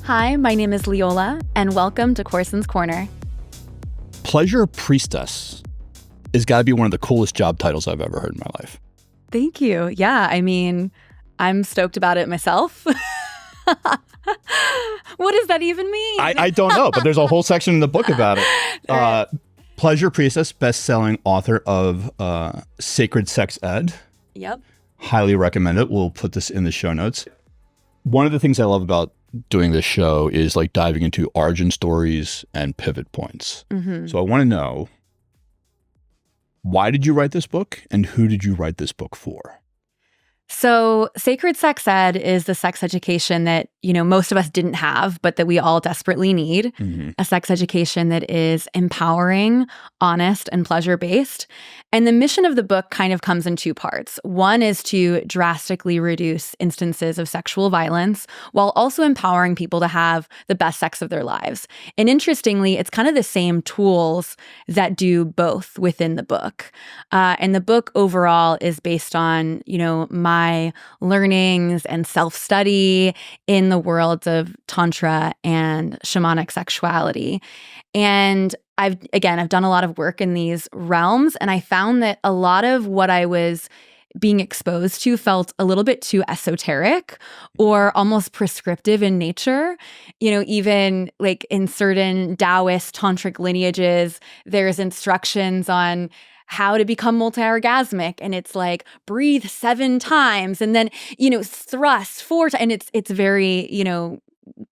Hi, my name is Leola, and welcome to Coursen's Corner. Pleasure priestess has got to be one of the coolest job titles I've ever heard in my life. Thank you. Yeah, I mean, I'm stoked about it myself. What does that even mean? I don't know, but there's a whole section in the book about it. Pleasure priestess, best-selling author of Sacred Sex Ed. Yep. Highly recommend it. We'll put this in the show notes. One of the things I love about doing this show is like diving into origin stories and pivot points. Mm-hmm. So I want to know, why did you write this book and who did you write this book for? So Sacred Sex Ed is the sex education that, most of us didn't have, but that we all desperately need. Mm-hmm. A sex education that is empowering, honest, and pleasure-based. And the mission of the book kind of comes in two parts. One is to drastically reduce instances of sexual violence while also empowering people to have the best sex of their lives. And interestingly, it's kind of the same tools that do both within the book. And the book overall is based on, my learnings and self-study in the worlds of Tantra and shamanic sexuality. And I've done a lot of work in these realms, and I found that a lot of what I was being exposed to felt a little bit too esoteric or almost prescriptive in nature. Even like in certain Taoist tantric lineages, there's instructions on how to become multi-orgasmic. And it's like, breathe 7 times and then, thrust 4 times. And it's very,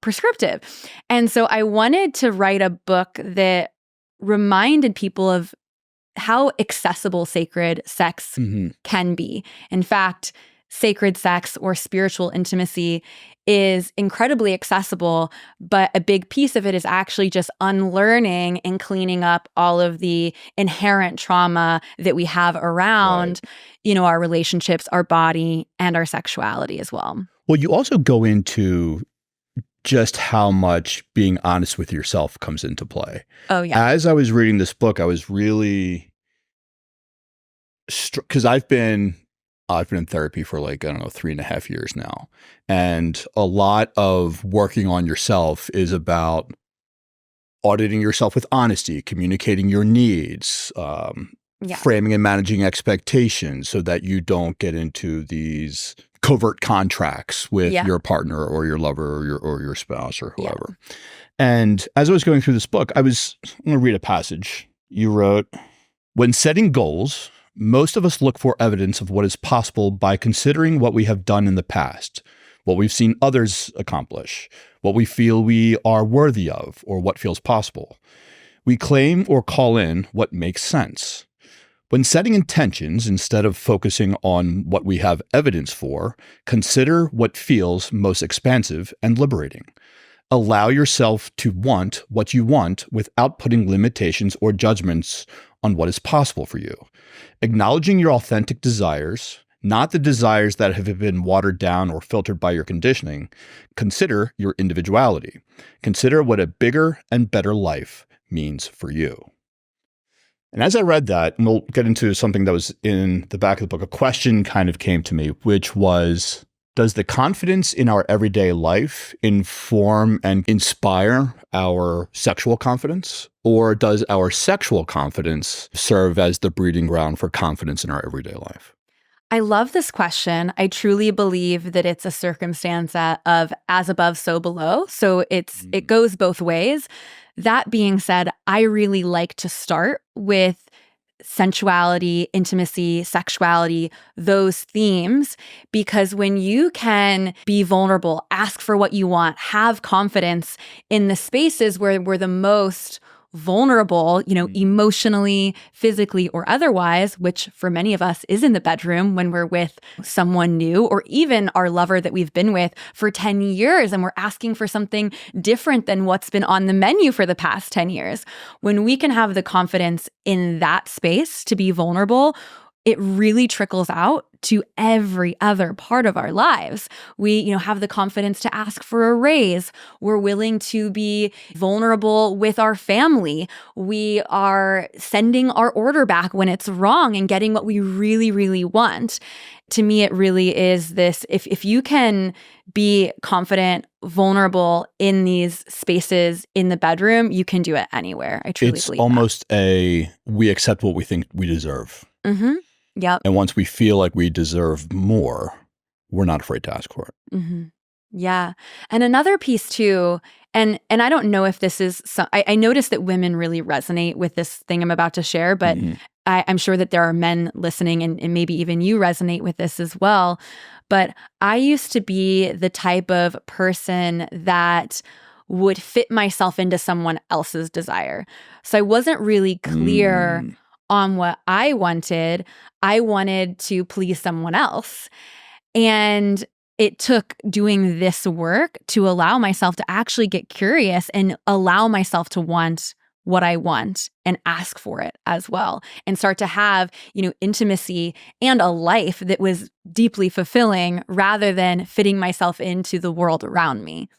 prescriptive. And so I wanted to write a book that reminded people of how accessible sacred sex can be. In fact, sacred sex or spiritual intimacy is incredibly accessible, but a big piece of it is actually just unlearning and cleaning up all of the inherent trauma that we have around, our relationships, our body, and our sexuality as well. Well, you also go into just how much being honest with yourself comes into play. Oh, yeah. As I was reading this book, I was really, because I've been in therapy for 3.5 years now. And a lot of working on yourself is about auditing yourself with honesty, communicating your needs, framing and managing expectations so that you don't get into these covert contracts with your partner or your lover or your spouse or whoever. Yeah. And as I was going through this book, I'm going to read a passage. You wrote, "When setting goals, most of us look for evidence of what is possible by considering what we have done in the past, what we've seen others accomplish, what we feel we are worthy of, or what feels possible. We claim or call in what makes sense. When setting intentions, instead of focusing on what we have evidence for, consider what feels most expansive and liberating. Allow yourself to want what you want without putting limitations or judgments on what is possible for you. Acknowledging your authentic desires, not the desires that have been watered down or filtered by your conditioning. Consider your individuality. Consider what a bigger and better life means for you." And as I read that, and we'll get into something that was in the back of the book, a question kind of came to me, which was, does the confidence in our everyday life inform and inspire our sexual confidence? Or does our sexual confidence serve as the breeding ground for confidence in our everyday life? I love this question. I truly believe that it's a circumstance of as above, so below. So it goes both ways. That being said, I really like to start with sensuality, intimacy, sexuality, those themes, because when you can be vulnerable, ask for what you want, have confidence in the spaces where we're the most vulnerable, emotionally, physically, or otherwise, which for many of us is in the bedroom when we're with someone new, or even our lover that we've been with for 10 years and we're asking for something different than what's been on the menu for the past 10 years. When we can have the confidence in that space to be vulnerable, it really trickles out to every other part of our lives. We, have the confidence to ask for a raise. We're willing to be vulnerable with our family. We are sending our order back when it's wrong and getting what we really, really want. To me, it really is this, if you can be confident, vulnerable in these spaces in the bedroom, you can do it anywhere. I truly It's believe almost we accept what we think we deserve. Mm-hmm. Yep. And once we feel like we deserve more, we're not afraid to ask for it. Mm-hmm. Yeah. And another piece too, and I don't know if this is, I noticed that women really resonate with this thing I'm about to share, but I'm sure that there are men listening and maybe even you resonate with this as well. But I used to be the type of person that would fit myself into someone else's desire. So I wasn't really clear on what I wanted. I wanted to please someone else. And it took doing this work to allow myself to actually get curious and allow myself to want what I want and ask for it as well, and start to have, intimacy and a life that was deeply fulfilling rather than fitting myself into the world around me.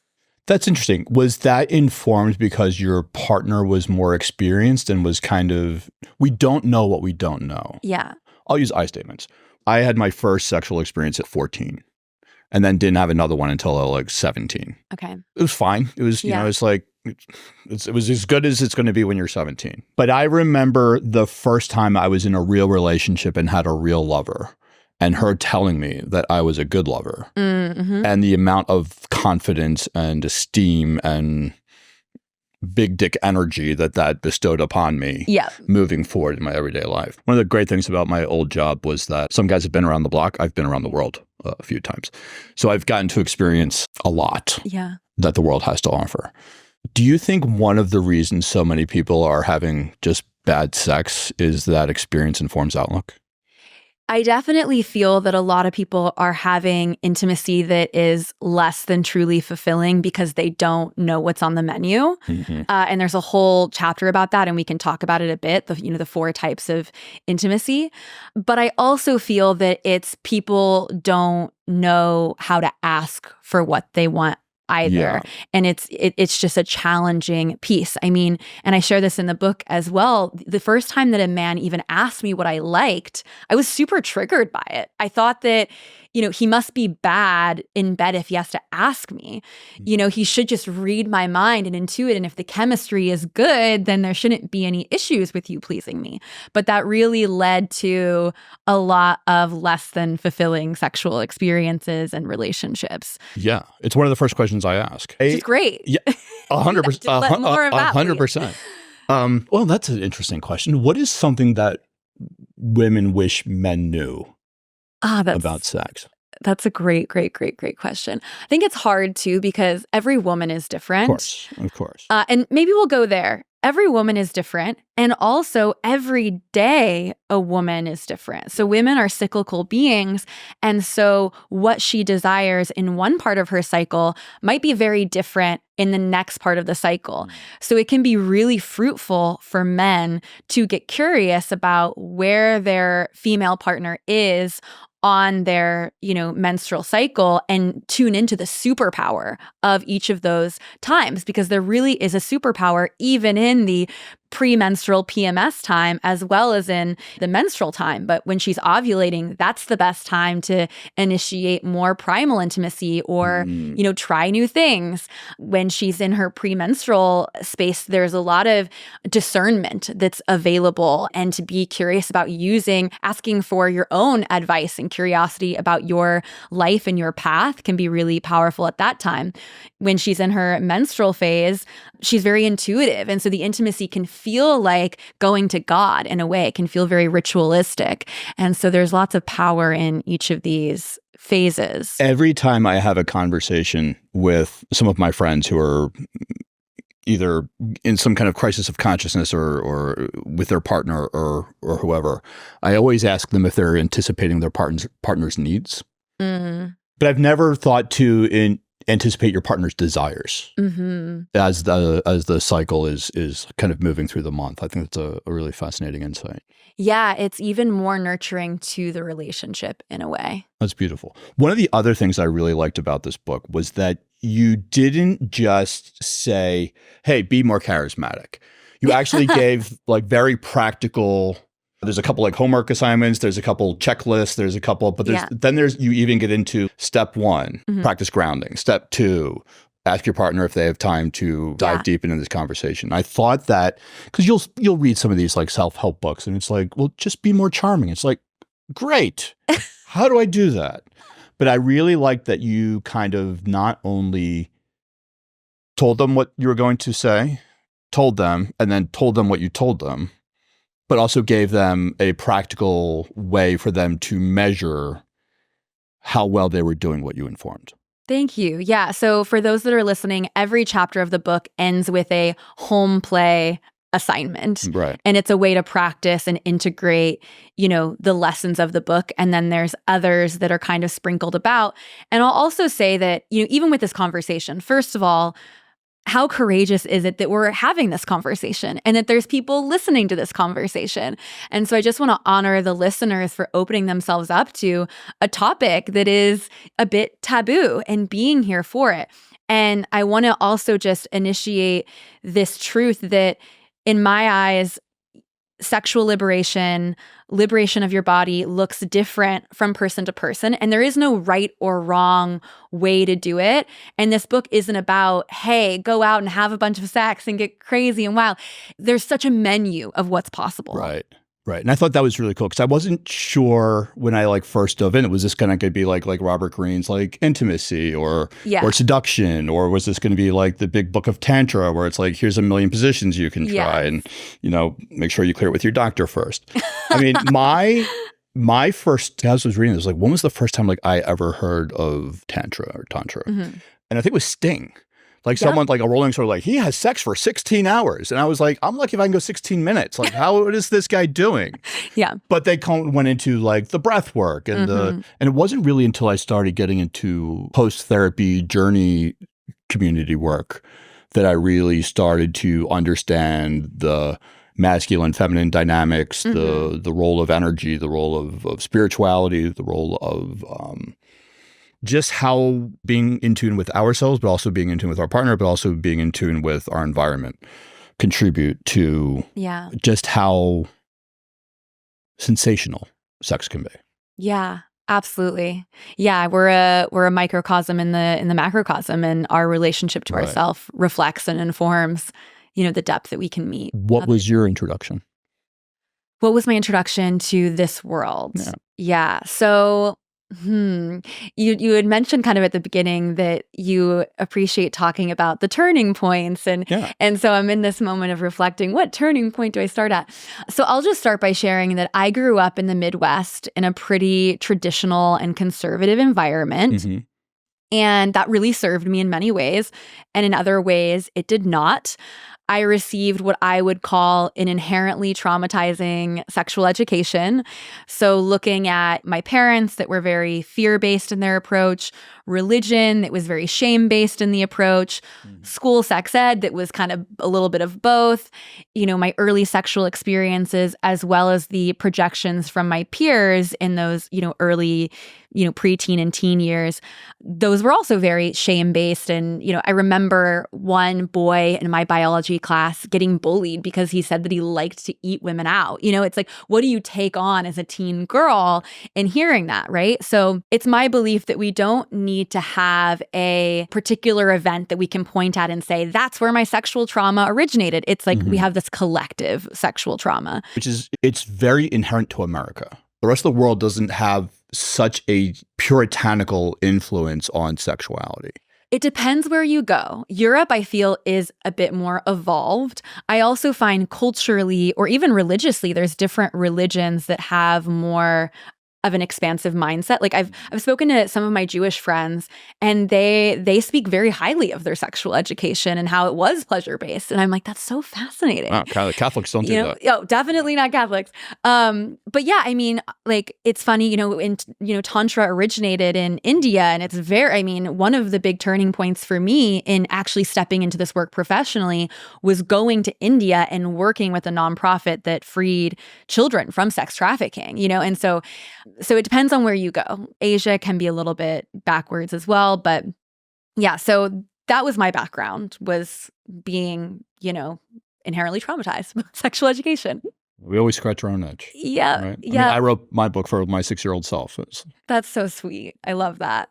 That's interesting. Was that informed because your partner was more experienced and was kind of, we don't know what we don't know? Yeah. I'll use I statements. I had my first sexual experience at 14 and then didn't have another one until like 17. Okay. It was fine. It was, it's like, it was as good as it's going to be when you're 17. But I remember the first time I was in a real relationship and had a real lover, and her telling me that I was a good lover, and the amount of confidence and esteem and big dick energy that bestowed upon me moving forward in my everyday life. One of the great things about my old job was that some guys have been around the block. I've been around the world a few times. So I've gotten to experience a lot that the world has to offer. Do you think one of the reasons so many people are having just bad sex is that experience informs outlook? I definitely feel that a lot of people are having intimacy that is less than truly fulfilling because they don't know what's on the menu. And there's a whole chapter about that, and we can talk about it a bit, the 4 types of intimacy. But I also feel that it's people don't know how to ask for what they want either. And it's just a challenging piece. I mean, and I share this in the book as well. The first time that a man even asked me what I liked, I was super triggered by it. I thought that, he must be bad in bed if he has to ask me. He should just read my mind and intuit. And if the chemistry is good, then there shouldn't be any issues with you pleasing me. But that really led to a lot of less than fulfilling sexual experiences and relationships. Yeah. It's one of the first questions I ask. Which is great. Yeah. 100%. More of that, 100%. Well, that's an interesting question. What is something that women wish men knew about sex? That's a great question. I think it's hard too because every woman is different. Of course. And maybe we'll go there. Every woman is different. And also every day a woman is different. So women are cyclical beings. And so what she desires in one part of her cycle might be very different in the next part of the cycle. So it can be really fruitful for men to get curious about where their female partner is on their, menstrual cycle and tune into the superpower of each of those times, because there really is a superpower even in the premenstrual PMS time as well as in the menstrual time. But when she's ovulating, that's the best time to initiate more primal intimacy or, try new things. When she's in her premenstrual space, there's a lot of discernment that's available, and to be curious about asking for your own advice and curiosity about your life and your path can be really powerful at that time. When she's in her menstrual phase, she's very intuitive. And so the intimacy can feel like going to God in a way. It can feel very ritualistic. And so there's lots of power in each of these phases. Every time I have a conversation with some of my friends who are either in some kind of crisis of consciousness or with their partner or whoever, I always ask them if they're anticipating their partner's needs. But I've never thought to anticipate your partner's desires as the cycle is kind of moving through the month. I think that's a really fascinating insight. Yeah, it's even more nurturing to the relationship in a way. That's beautiful. One of the other things I really liked about this book was that you didn't just say, hey, be more charismatic. You actually gave like very practical. There's a couple like homework assignments, there's a couple checklists, there's a couple, but you even get into step 1, practice grounding. Step 2, ask your partner if they have time to dive deep into this conversation. I thought that because you'll read some of these like self-help books and it's like, well, just be more charming. It's like, great. How do I do that? But I really like that you kind of not only told them what you were going to say, told them, and then told them what you told them, but also gave them a practical way for them to measure how well they were doing what you informed. Thank you. Yeah. So for those that are listening, every chapter of the book ends with a home play assignment. Right. And it's a way to practice and integrate, the lessons of the book. And then there's others that are kind of sprinkled about. And I'll also say that, even with this conversation, first of all, how courageous is it that we're having this conversation and that there's people listening to this conversation? And so I just want to honor the listeners for opening themselves up to a topic that is a bit taboo and being here for it. And I want to also just initiate this truth that in my eyes, sexual liberation of your body looks different from person to person. And there is no right or wrong way to do it. And this book isn't about, hey, go out and have a bunch of sex and get crazy and wild. There's such a menu of what's possible. Right. Right. And I thought that was really cool because I wasn't sure when I first dove in, was this going to be like Robert Greene's intimacy or seduction, or was this going to be like the big book of Tantra where it's like, here's a million positions you can try and, make sure you clear it with your doctor first. I mean, my first, as I was reading this, when was the first time I ever heard of Tantra or Tantra? Mm-hmm. And I think it was Sting. Someone a Rolling Stone, he has sex for 16 hours. And I was like, I'm lucky if I can go 16 minutes. What is this guy doing? Yeah. But they went into the breath work and and it wasn't really until I started getting into post-therapy journey community work that I really started to understand the masculine, feminine dynamics, the role of energy, the role of spirituality, the role of just how being in tune with ourselves, but also being in tune with our partner, but also being in tune with our environment contribute to just how sensational sex can be. Yeah, absolutely. Yeah, we're a microcosm in the macrocosm, and our relationship to ourselves reflects and informs, the depth that we can meet. What was your introduction? What was my introduction to this world? Yeah. So you had mentioned kind of at the beginning that you appreciate talking about the turning points. And so I'm in this moment of reflecting, what turning point do I start at? So I'll just start by sharing that I grew up in the Midwest in a pretty traditional and conservative environment. Mm-hmm. And that really served me in many ways. And in other ways, it did not. I received what I would call an inherently traumatizing sexual education. So looking at my parents that were very fear-based in their approach, religion that was very shame-based in the approach, school sex ed that was kind of a little bit of both, my early sexual experiences, as well as the projections from my peers in those, early, preteen and teen years. Those were also very shame-based. And, I remember one boy in my biology class getting bullied because he said that he liked to eat women out. It's like, what do you take on as a teen girl in hearing that, right? So it's my belief that we don't need to have a particular event that we can point at and say, that's where my sexual trauma originated. It's like we have this collective sexual trauma. It's very inherent to America. The rest of the world doesn't have such a puritanical influence on sexuality. It depends where you go. Europe, I feel, is a bit more evolved. I also find culturally or even religiously, there's different religions that have more of an expansive mindset. I've spoken to some of my Jewish friends, and they speak very highly of their sexual education and how it was pleasure-based. And I'm like, that's so fascinating. Wow, Catholics don't do that. Oh, definitely not Catholics. But yeah, I mean, it's funny, Tantra originated in India, and it's one of the big turning points for me in actually stepping into this work professionally was going to India and working with a nonprofit that freed children from sex trafficking, and so it depends on where you go. Asia can be a little bit backwards as well. But yeah, so that was my background, was being, inherently traumatized by sexual education. We always scratch our own itch. Yeah. Right? Yeah. I wrote my book for my 6-year-old self. That's so sweet. I love that.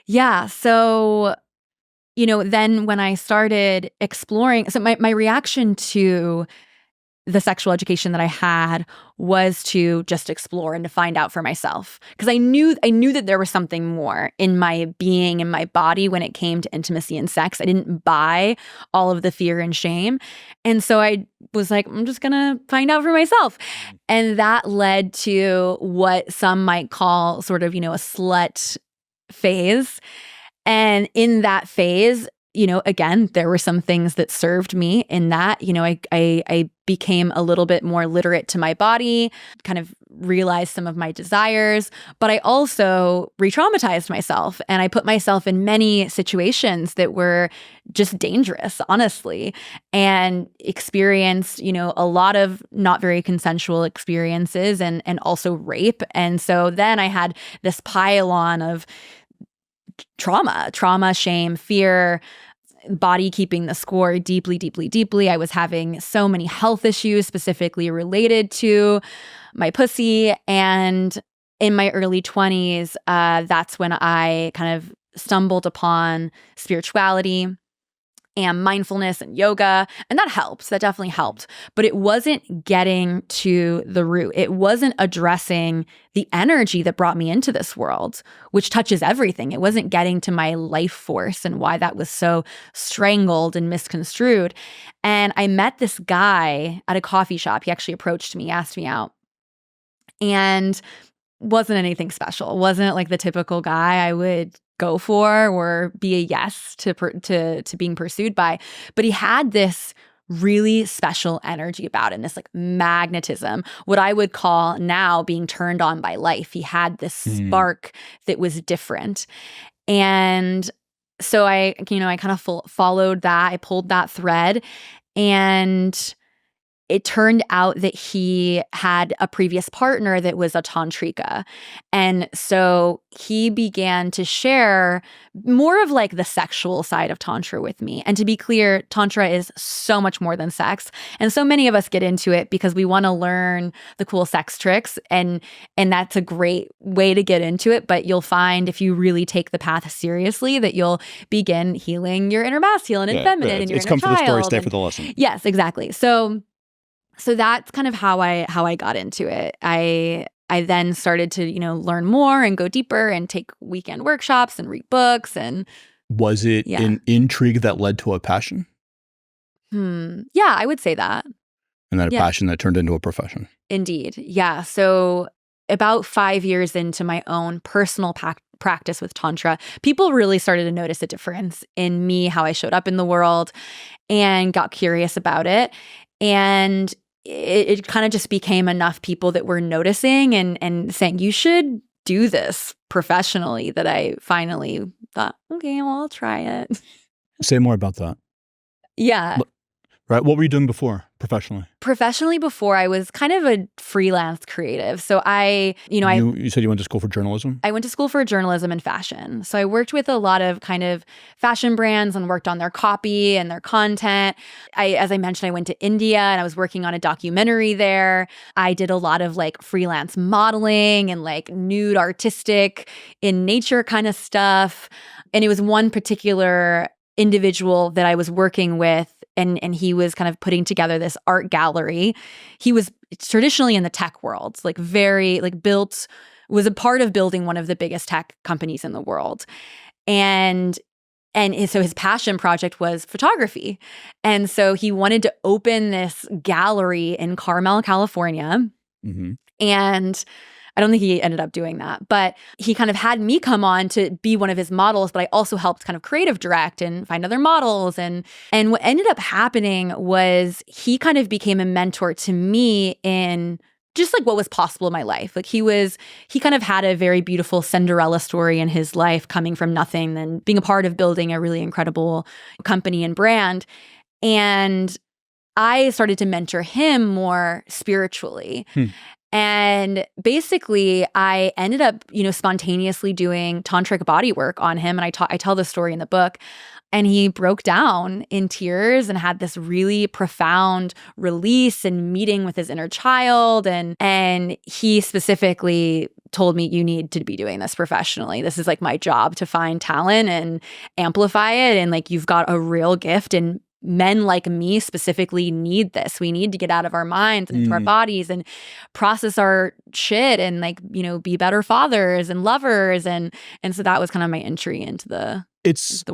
Yeah. So then when I started exploring, so my reaction to the sexual education that I had was to just explore and to find out for myself. Because I knew that there was something more in my being and my body when it came to intimacy and sex. I didn't buy all of the fear and shame. And so I was like, I'm just going to find out for myself. And that led to what some might call sort of, a slut phase. And in that phase, again, there were some things that served me in that. I became a little bit more literate to my body, kind of realized some of my desires, but I also re-traumatized myself, and I put myself in many situations that were just dangerous, honestly, and experienced, a lot of not very consensual experiences and also rape. And so then I had this pile-on of trauma, shame, fear, body keeping the score deeply, deeply, deeply. I was having so many health issues specifically related to my pussy. And in my early 20s, that's when I kind of stumbled upon spirituality and mindfulness and yoga. And that helped. That definitely helped. But it wasn't getting to the root. It wasn't addressing the energy that brought me into this world, which touches everything. It wasn't getting to my life force and why that was so strangled and misconstrued. And I met this guy at a coffee shop. He actually approached me, asked me out. And wasn't anything special. Wasn't like the typical guy I would go for or be a yes to being pursued by. But he had this really special energy about it, and this like magnetism, what I would call now being turned on by life. He had this spark that was different. And so I kind of followed that. I pulled that thread, and it turned out that he had a previous partner that was a tantrika. And so he began to share more of like the sexual side of Tantra with me. And to be clear, Tantra is so much more than sex. And so many of us get into it because we want to learn the cool sex tricks. And that's a great way to get into it. But you'll find if you really take the path seriously that you'll begin healing your inner masculine and feminine and your inner child. It's come for the story, stay for the lesson. Yes, exactly. So that's kind of how I got into it. I then started to, learn more and go deeper and take weekend workshops and read books. And was it an intrigue that led to a passion? Yeah, I would say that. And then a passion that turned into a profession. Indeed. Yeah. So about 5 years into my own personal practice with Tantra, people really started to notice a difference in me, how I showed up in the world, and got curious about it. And it kind of just became enough people that were noticing and saying, you should do this professionally, that I finally thought, okay, well, I'll try it. Say more about that. Yeah. Right. What were you doing before professionally? Professionally before, I was kind of a freelance creative. So You said you went to school for journalism? I went to school for journalism and fashion. So I worked with a lot of kind of fashion brands and worked on their copy and their content. As I mentioned, I went to India and I was working on a documentary there. I did a lot of like freelance modeling and like nude artistic in nature kind of stuff. And it was one particular individual that I was working with, and he was kind of putting together this art gallery. He was traditionally in the tech world, like very like was a part of building one of the biggest tech companies in the world. And so his passion project was photography. And so he wanted to open this gallery in Carmel, California. Mm-hmm. And I don't think he ended up doing that, but he kind of had me come on to be one of his models, but I also helped kind of creative direct and find other models. And what ended up happening was he kind of became a mentor to me in just like what was possible in my life. Like he kind of had a very beautiful Cinderella story in his life, coming from nothing and being a part of building a really incredible company and brand. And I started to mentor him more spiritually. And basically, I ended up, spontaneously doing tantric body work on him. And I tell the story in the book. And he broke down in tears and had this really profound release and meeting with his inner child. And he specifically told me, you need to be doing this professionally. This is like my job to find talent and amplify it. And like, you've got a real gift, and men like me specifically need this. We need to get out of our minds and into our bodies and process our shit and like, be better fathers and lovers. And so that was kind of my entry into the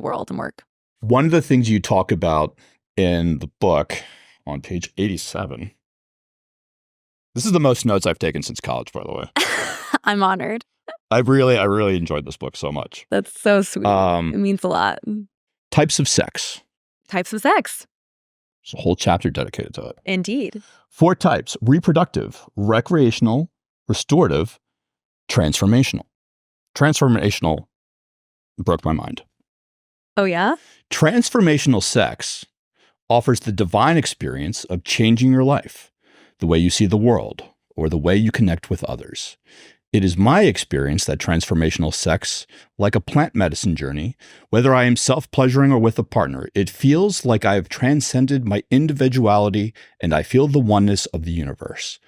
world and work. One of the things you talk about in the book on page 87. This is the most notes I've taken since college, by the way. I'm honored. I really enjoyed this book so much. That's so sweet. It means a lot. Types of sex. Types of sex. There's a whole chapter dedicated to it. Indeed. 4 types: reproductive, recreational, restorative, transformational. Transformational broke my mind. Oh, yeah? Transformational sex offers the divine experience of changing your life, the way you see the world, or the way you connect with others. It is my experience that transformational sex, like a plant medicine journey, whether I am self-pleasuring or with a partner, it feels like I have transcended my individuality and I feel the oneness of the universe.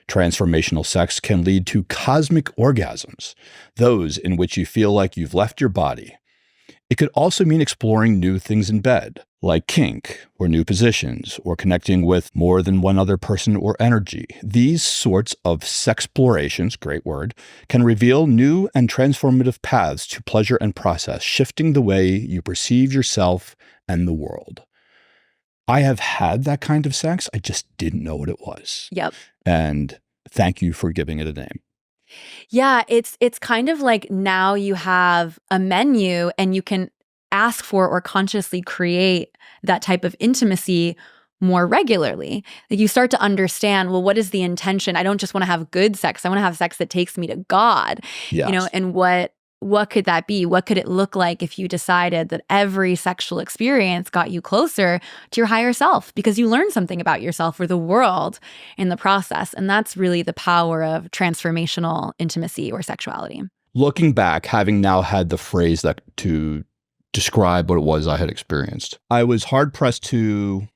Transformational sex can lead to cosmic orgasms, those in which you feel like you've left your body. It could also mean exploring new things in bed, like kink, or new positions, or connecting with more than one other person or energy. These sorts of sexplorations, great word, can reveal new and transformative paths to pleasure and process, shifting the way you perceive yourself and the world. I have had that kind of sex. I just didn't know what it was. Yep. And thank you for giving it a name. Yeah, it's kind of like now you have a menu and you can ask for or consciously create that type of intimacy more regularly. Like you start to understand, well, what is the intention? I don't just want to have good sex. I want to have sex that takes me to God. Yes. And what could that be? What could it look like if you decided that every sexual experience got you closer to your higher self because you learned something about yourself or the world in the process? And that's really the power of transformational intimacy or sexuality. Looking back, having now had the phrase that to describe what it was I had experienced, I was hard pressed to.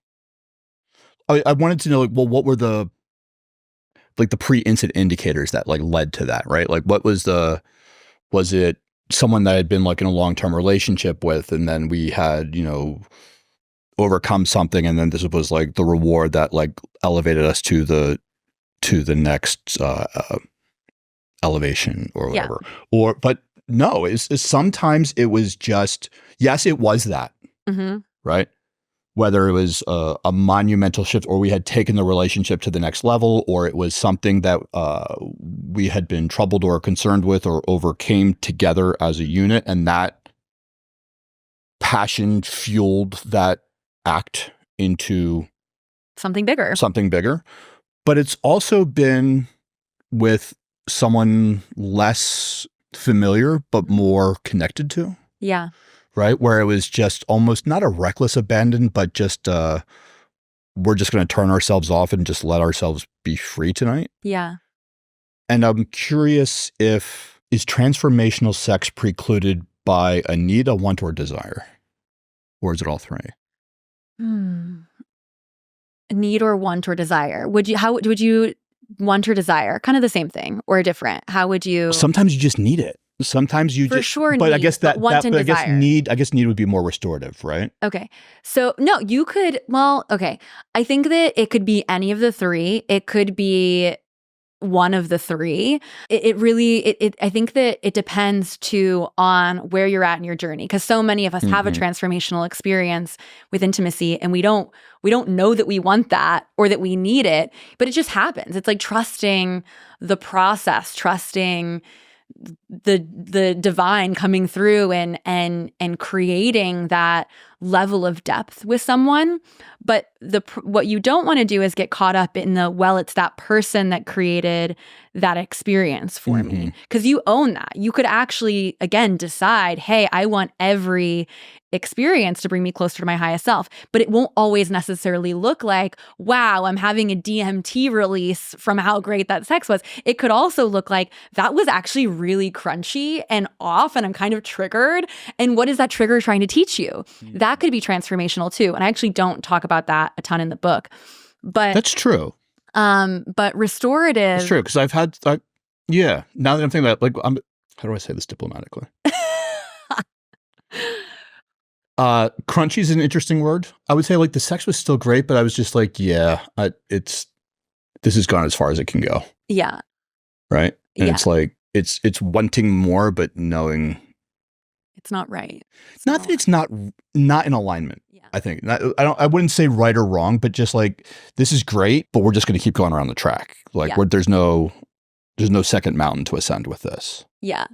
I wanted to know, like, well, what were the pre-incident indicators that like led to that, right? Like, what was it someone that I had been like in a long-term relationship with, and then we had, overcome something, and then this was like the reward that like elevated us to the next elevation or whatever. Yeah. But no, it's sometimes it was just, yes, it was that, right? Whether it was a monumental shift, or we had taken the relationship to the next level, or it was something that we had been troubled or concerned with or overcame together as a unit. And that passion fueled that act into something bigger. But it's also been with someone less familiar, but more connected to. Yeah. Right? Where it was just almost not a reckless abandon, but just we're just going to turn ourselves off and just let ourselves be free tonight. Yeah. And I'm curious, is transformational sex precluded by a need, a want, or desire? Or is it all three? Need or want or desire. How would you want or desire? Kind of the same thing or different? How would you? Sometimes you just need it. Sometimes you for just, sure, but need, I guess that, want and desire. I guess need would be more restorative, right? Okay. So no, you could, okay. I think that it could be any of the three. It could be one of the three. I think that it depends too on where you're at in your journey. Because so many of us have a transformational experience with intimacy, and we don't know that we want that or that we need it, but it just happens. It's like trusting the process, trusting the divine coming through and creating that level of depth with someone. But what you don't want to do is get caught up in it's that person that created that experience for me, because you own that. You could actually, again, decide, hey, I want every experience to bring me closer to my highest self, but it won't always necessarily look like, wow, I'm having a DMT release from how great that sex was. It could also look like, that was actually really crunchy and off, and I'm kind of triggered. And what is that trigger trying to teach you? That could be transformational too. And I actually don't talk about that a ton in the book, but that's true. But restorative. It's true, because now that I'm thinking about, like, how do I say this diplomatically? Crunchy is an interesting word. I would say, like, the sex was still great, but I was just like, this has gone as far as it can go. Yeah. Right. And it's like, it's wanting more, but knowing it's not right. Not that it's not in alignment. Yeah. I think I wouldn't say right or wrong, but just like, this is great, but we're just going to keep going around the track. Like, there's no second mountain to ascend with this. Yeah.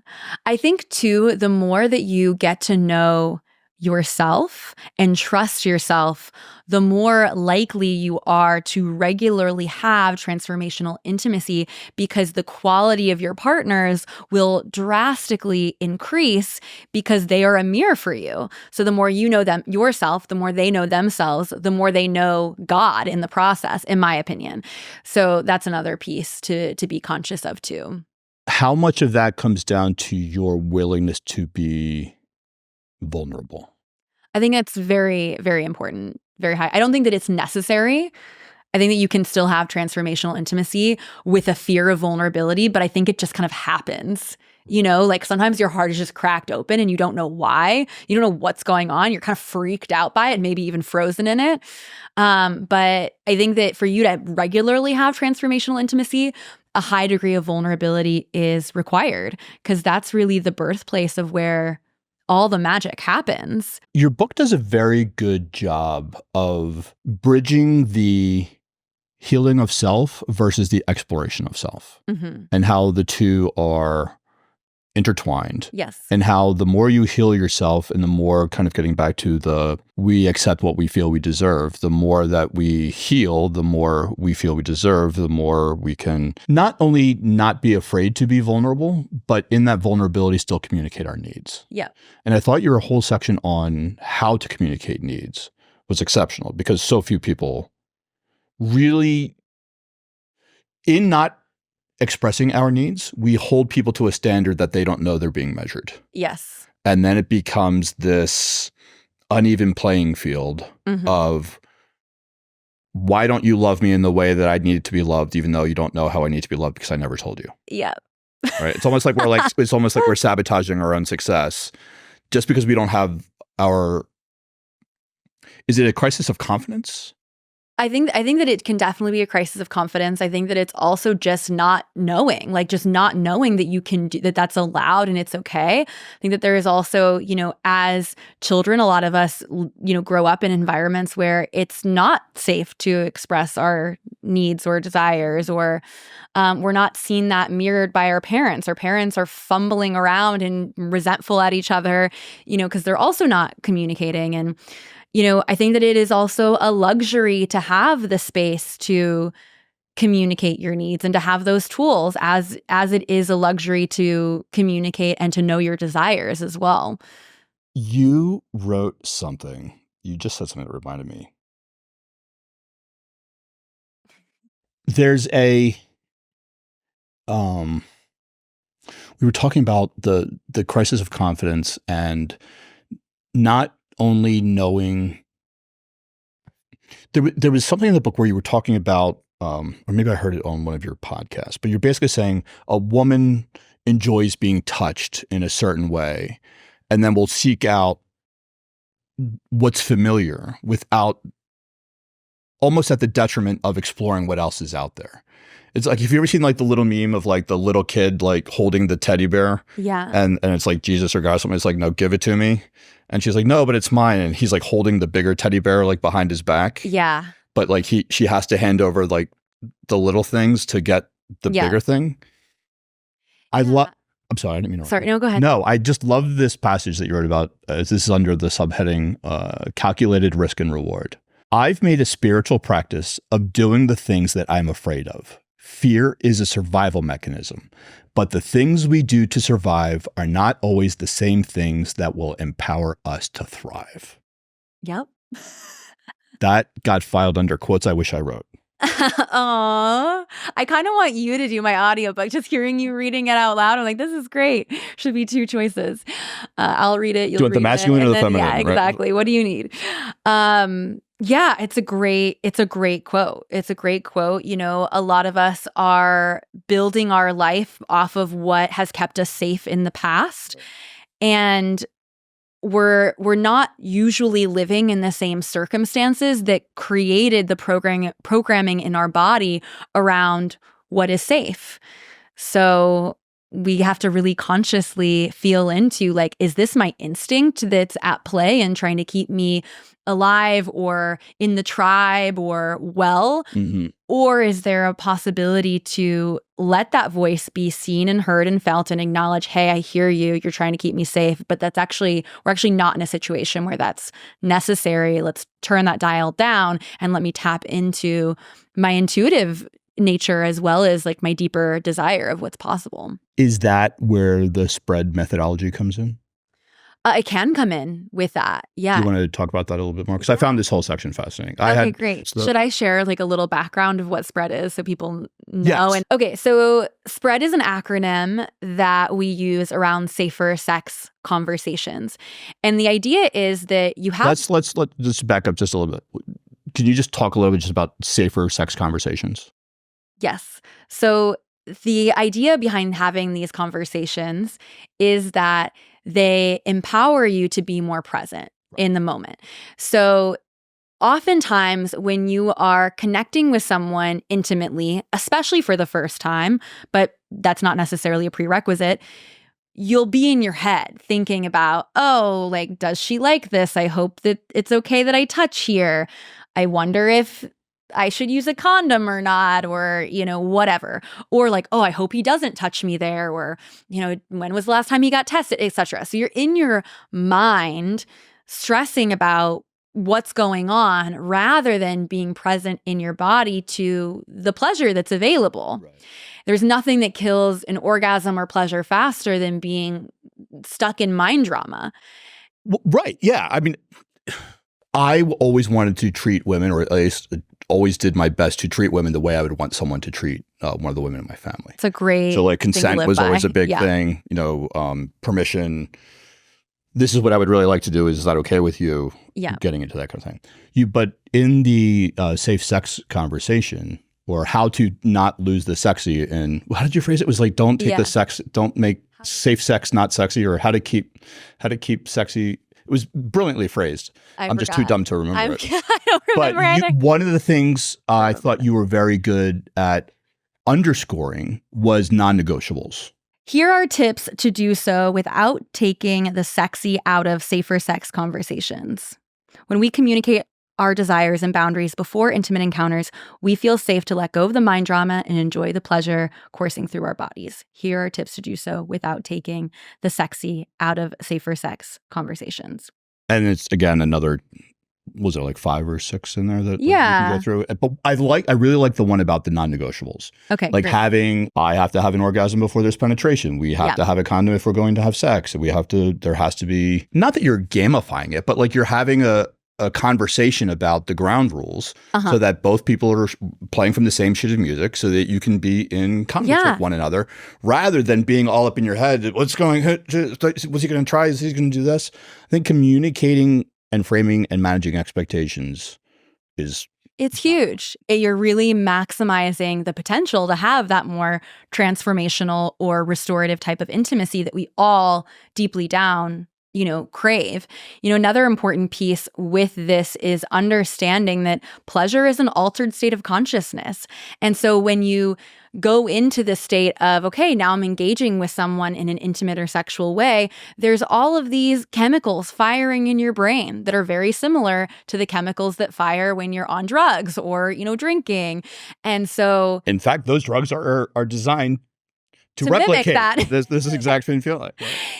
I think too, the more that you get to know yourself and trust yourself, the more likely you are to regularly have transformational intimacy, because the quality of your partners will drastically increase because they are a mirror for you. So the more you know them yourself, the more they know themselves, the more they know God in the process, in my opinion. So that's another piece to be conscious of too. How much of that comes down to your willingness to be vulnerable? I think that's very, very important, very high. I don't think that it's necessary. I think that you can still have transformational intimacy with a fear of vulnerability, but I think it just kind of happens. You know, like, sometimes your heart is just cracked open and you don't know why. You don't know what's going on. You're kind of freaked out by it, maybe even frozen in it. But I think that for you to regularly have transformational intimacy, a high degree of vulnerability is required, because that's really the birthplace of where all the magic happens. Your book does a very good job of bridging the healing of self versus the exploration of self, and how the two are intertwined. Yes. And how the more you heal yourself, and the more, kind of getting back to we accept what we feel we deserve, the more that we heal, the more we feel we deserve, the more we can not only not be afraid to be vulnerable, but in that vulnerability still communicate our needs. Yeah. And I thought your whole section on how to communicate needs was exceptional, because so few people really, in not expressing our needs, we hold people to a standard that they don't know they're being measured. Yes. And then it becomes this uneven playing field of, why don't you love me in the way that I need to be loved, even though you don't know how I need to be loved because I never told you. Yeah. Right. It's almost like we're sabotaging our own success just because we don't have is it a crisis of confidence? I think that it can definitely be a crisis of confidence. I think that it's also just not knowing, that you can do that, that's allowed and it's okay. I think that there is also, as children, a lot of us, grow up in environments where it's not safe to express our needs or desires, or we're not seeing that mirrored by our parents. Our parents are fumbling around and resentful at each other, because they're also not communicating. And I think that it is also a luxury to have the space to communicate your needs and to have those tools, as it is a luxury to communicate and to know your desires as well. You wrote something. You just said something that reminded me. There's we were talking about the crisis of confidence, and not only knowing, there was something in the book where you were talking about, or maybe I heard it on one of your podcasts, but you're basically saying a woman enjoys being touched in a certain way, and then will seek out what's familiar without, almost at the detriment of exploring what else is out there. It's like, have you ever seen like the little meme of like the little kid like holding the teddy bear? Yeah. And it's like Jesus or God or something. It's like, no, give it to me. And she's like, no, but it's mine. And he's like holding the bigger teddy bear like behind his back. Yeah. But like she has to hand over like the little things to get the bigger thing. I love I'm sorry, I didn't mean to. Sorry, no, go ahead. No, I just love this passage that you wrote about. This is under the subheading calculated risk and reward. I've made a spiritual practice of doing the things that I'm afraid of. Fear is a survival mechanism, but the things we do to survive are not always the same things that will empower us to thrive. Yep. That got filed under quotes I wish I wrote. Aww. I kind of want you to do my audiobook. Just hearing you reading it out loud, I'm like, this is great. Should be 2 choices. I'll read it. You'll Do you want the masculine or the feminine? Yeah, exactly. Right? What do you need? Yeah, it's a great quote. It's a great quote. You know, a lot of us are building our life off of what has kept us safe in the past. And we're not usually living in the same circumstances that created the programming in our body around what is safe. So we have to really consciously feel into, like, is this my instinct that's at play and trying to keep me alive or in the tribe or well? Mm-hmm. Or is there a possibility to let that voice be seen and heard and felt and acknowledge, hey, I hear you, you're trying to keep me safe, but we're actually not in a situation where that's necessary. Let's turn that dial down and let me tap into my intuitive nature as well as like my deeper desire of what's possible. Is that where the spread methodology comes in? It can come in with that. Yeah. Do you want to talk about that a little bit more? Because I found this whole section fascinating. Okay, great. Should I share like a little background of what spread is so people know? Yes. Okay, so spread is an acronym that we use around safer sex conversations. And the idea is that you have... Let's just back up just a little bit. Can you just talk a little bit just about safer sex conversations? Yes. So the idea behind having these conversations is that they empower you to be more present in the moment. So oftentimes when you are connecting with someone intimately, especially for the first time, but that's not necessarily a prerequisite, you'll be in your head thinking about, oh, like, does she like this? I hope that it's okay that I touch here. I wonder if I should use a condom or not, or, you know, whatever. Or like, oh, I hope he doesn't touch me there, or, you know, when was the last time he got tested, etc. So you're in your mind stressing about what's going on rather than being present in your body to the pleasure that's available. Right. There's nothing that kills an orgasm or pleasure faster than being stuck in mind drama. Right. Yeah. I mean, I always wanted to treat women, or at least always did my best to treat women the way I would want someone to treat one of the women in my family. It's a great So like consent was always a big thing, you know, permission. This is what I would really like to do. Is that okay with you? Yeah. Getting into that kind of thing. But in the safe sex conversation, or how to not lose the sexy, and how did you phrase it? It was like, don't take the sex, don't make safe sex not sexy, or how to keep sexy. It was brilliantly phrased. I'm just too dumb to remember it. I don't remember either. One of the things I thought you were very good at underscoring was non-negotiables. Here are tips to do so without taking the sexy out of safer sex conversations. When we communicate our desires and boundaries before intimate encounters, we feel safe to let go of the mind drama and enjoy the pleasure coursing through our bodies. Here are tips to do so without taking the sexy out of safer sex conversations. And it's, again, another, was there like 5 or 6 in there that you can go through? But I really like the one about the non-negotiables. Okay, like great. I have to have an orgasm before there's penetration. We have to have a condom if we're going to have sex. There has to be, not that you're gamifying it, but like you're having a conversation about the ground rules so that both people are playing from the same sheet of music so that you can be in conflict with one another, rather than being all up in your head. What's going on? Was he going to try? Is he going to do this? I think communicating and framing and managing expectations it's huge. You're really maximizing the potential to have that more transformational or restorative type of intimacy that we all deeply down crave. Another important piece with this is understanding that pleasure is an altered state of consciousness. And so when you go into the state of, okay, now I'm engaging with someone in an intimate or sexual way, there's all of these chemicals firing in your brain that are very similar to the chemicals that fire when you're on drugs or, drinking. And so, in fact, those drugs are designed to mimic replicate that. this is exact same feeling. Right?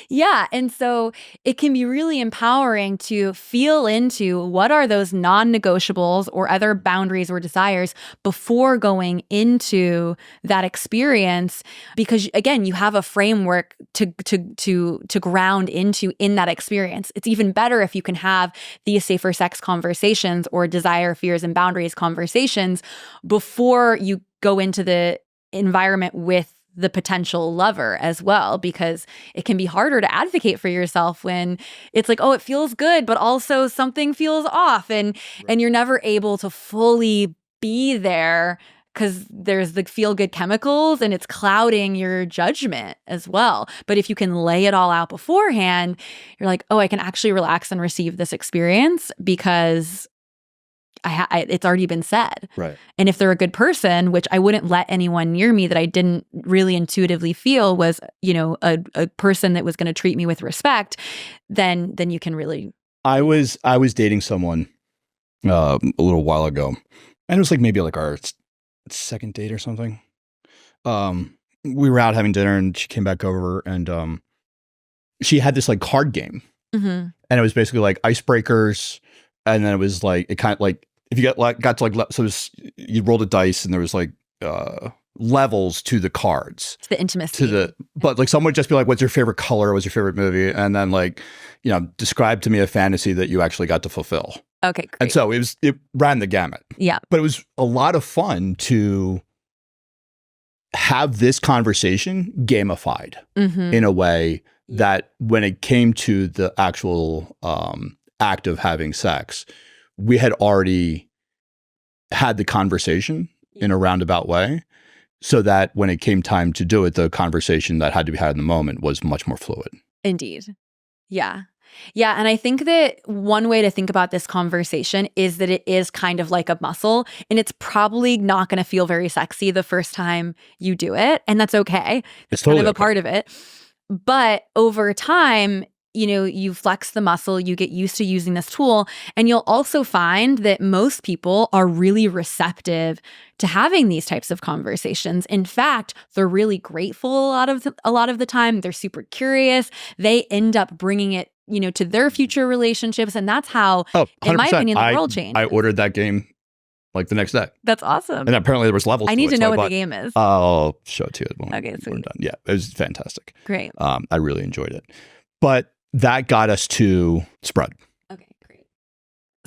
Yeah. And so it can be really empowering to feel into what are those non-negotiables or other boundaries or desires before going into that experience. Because again, you have a framework to ground into in that experience. It's even better if you can have these safer sex conversations or desire, fears, and boundaries conversations before you go into the environment with the potential lover as well, because it can be harder to advocate for yourself when it's like, oh, it feels good, but also something feels off, and you're never able to fully be there because there's the feel good chemicals and it's clouding your judgment as well. But if you can lay it all out beforehand, you're like, oh, I can actually relax and receive this experience because it's already been said. Right. And if they're a good person, which I wouldn't let anyone near me that I didn't really intuitively feel was, a person that was going to treat me with respect, then you can really. I was dating someone a little while ago, and it was like maybe like our second date or something. We were out having dinner, and she came back over, and she had this like card game, and it was basically like icebreakers, and then it was like it kind of like. If you got to like, so you rolled a dice and there was like levels to the cards. It's the intimacy. But like someone would just be like, what's your favorite color? What's your favorite movie? And then like, describe to me a fantasy that you actually got to fulfill. Okay, great. And so it ran the gamut. Yeah. But it was a lot of fun to have this conversation gamified in a way that when it came to the actual act of having sex, we had already had the conversation in a roundabout way, so that when it came time to do it, the conversation that had to be had in the moment was much more fluid. Indeed. Yeah. Yeah. And I think that one way to think about this conversation is that it is kind of like a muscle, and it's probably not going to feel very sexy the first time you do it. And that's okay. It's totally kind of a part of it. But over time, you flex the muscle, you get used to using this tool, and you'll also find that most people are really receptive to having these types of conversations. In fact, they're really grateful a lot of the time. They're super curious. They end up bringing it, to their future relationships, and that's how, in my opinion, the world changed. I ordered that game like the next day. That's awesome. And apparently there was levels. I need to know what the game is. I'll show it to you when okay, we're done. Yeah, it was fantastic. Great. I really enjoyed it, but that got us to Spread. Okay, great.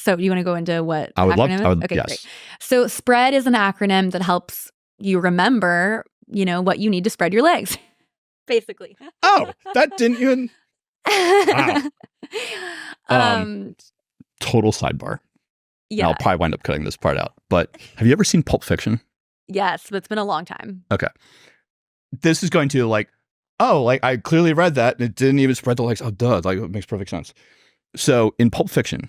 So you want to go into what I would love to? Okay, yes. Great. So Spread is an acronym that helps you remember, what you need to spread your legs, basically. Oh, that didn't even. Wow. Total sidebar. Yeah. I'll probably wind up cutting this part out. But have you ever seen Pulp Fiction? Yes, but it's been a long time. Okay. This is going to I clearly read that and it didn't even spread the legs. Oh, duh. Like, it makes perfect sense. So in Pulp Fiction,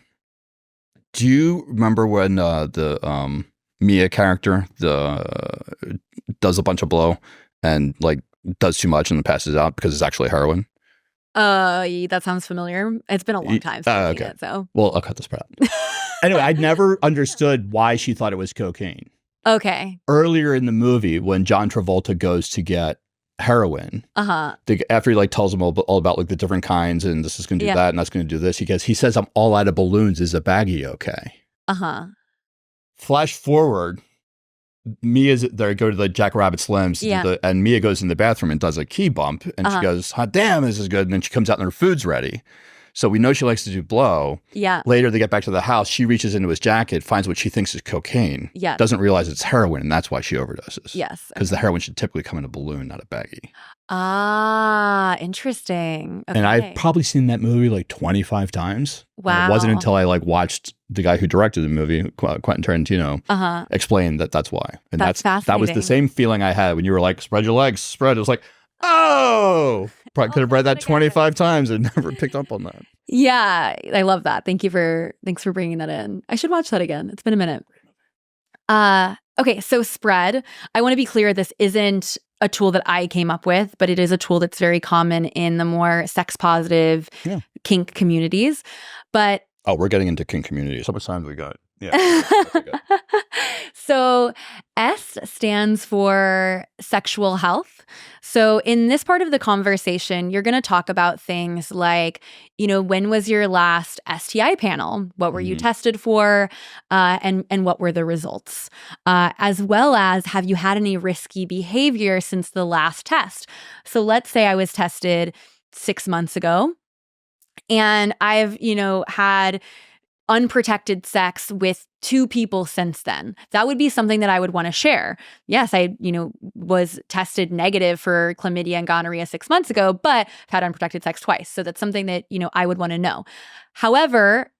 do you remember when the Mia character does a bunch of blow and like does too much and then passes out because it's actually heroin? That sounds familiar. It's been a long time since I've seen it, so. Well, I'll cut this part out. Anyway, I'd never understood why she thought it was cocaine. Okay. Earlier in the movie, when John Travolta goes to get heroin, after he like tells him all about like the different kinds and this is going to do that and that's going to do this, he says, "I'm all out of balloons. Is a baggie okay?" Flash forward, Mia's there, go to the Jack Rabbit Slims, and Mia goes in the bathroom and does a key bump, and she goes, "Hot damn, this is good." And then she comes out and her food's ready. So we know she likes to do blow. Yeah. Later, they get back to the house. She reaches into his jacket, finds what she thinks is cocaine. Yeah. Doesn't realize it's heroin, and that's why she overdoses. Yes. Because the heroin should typically come in a balloon, not a baggie. Ah, interesting. Okay. And I've probably seen that movie like 25 times. Wow. And it wasn't until I like watched the guy who directed the movie, Quentin Tarantino, explain that that's why. And that's fascinating. That was the same feeling I had when you were like, "Spread your legs, spread." It was like, oh, probably could have read that 25 times and never picked up on that. Yeah, I love that. Thanks for bringing that in. I should watch that again. It's been a minute. Okay, so Spread. I want to be clear, this isn't a tool that I came up with, but it is a tool that's very common in the more sex positive kink communities. But we're getting into kink communities. How much time do we got? Yeah. Okay, good. So S stands for sexual health. So in this part of the conversation, you're going to talk about things like, when was your last STI panel? What were you tested for? And what were the results? As well as, have you had any risky behavior since the last test? So let's say I was tested 6 months ago and I've, had unprotected sex with 2 people since then. That would be something that I would want to share. Yes, I, was tested negative for chlamydia and gonorrhea 6 months ago, but I've had unprotected sex twice. So that's something that, I would want to know. However,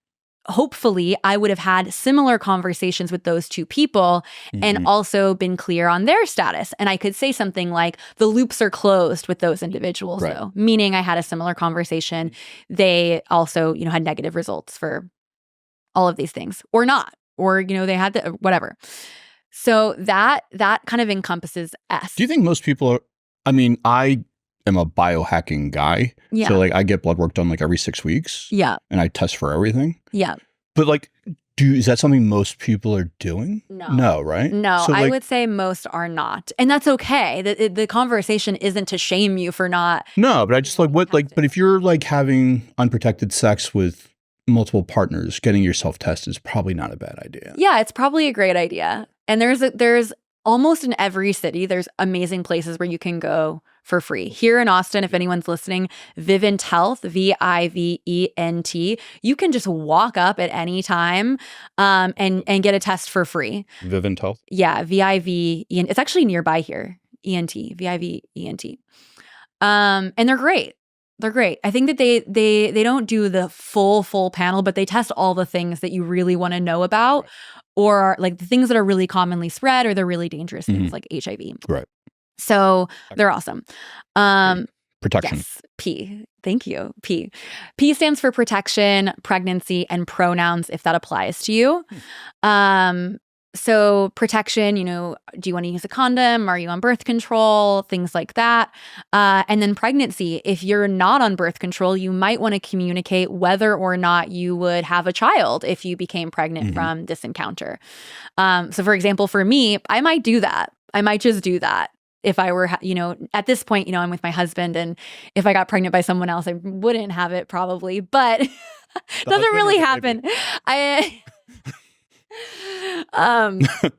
hopefully I would have had similar conversations with those 2 people and also been clear on their status. And I could say something like, the loops are closed with those individuals, Right. though, meaning I had a similar conversation. They also, had negative results for all of these things, or not, or, they had whatever. So that kind of encompasses S. Do you think most people are, I am a biohacking guy. Yeah. So I get blood work done every 6 weeks. Yeah. And I test for everything. Yeah. But is that something most people are doing? No. No, right? No, So I would say most are not. And that's okay. The conversation isn't to shame you for not. No, but I just but if you're having unprotected sex with multiple partners, getting yourself tested is probably not a bad idea. Yeah, it's probably a great idea. And there's almost in every city, there's amazing places where you can go for free. Here in Austin, if anyone's listening, Vivint Health, Vivent, you can just walk up at any time and get a test for free. Vivint Health? Yeah, Vivent. It's actually nearby here. Vivent. And they're great. They're great. I think that they don't do the full panel, but they test all the things that you really want to know about, or the things that are really commonly spread, or the really dangerous things like HIV. Right. So they're awesome. Protection. Yes. P. Thank you. P. P stands for protection, pregnancy, and pronouns, if that applies to you. So protection, do you want to use a condom? Are you on birth control? Things like that. And then pregnancy, if you're not on birth control, you might want to communicate whether or not you would have a child if you became pregnant from this encounter. So for example, for me, I might do that. I might just do that. If I were, at this point, I'm with my husband, and if I got pregnant by someone else, I wouldn't have it probably, but it doesn't really happen.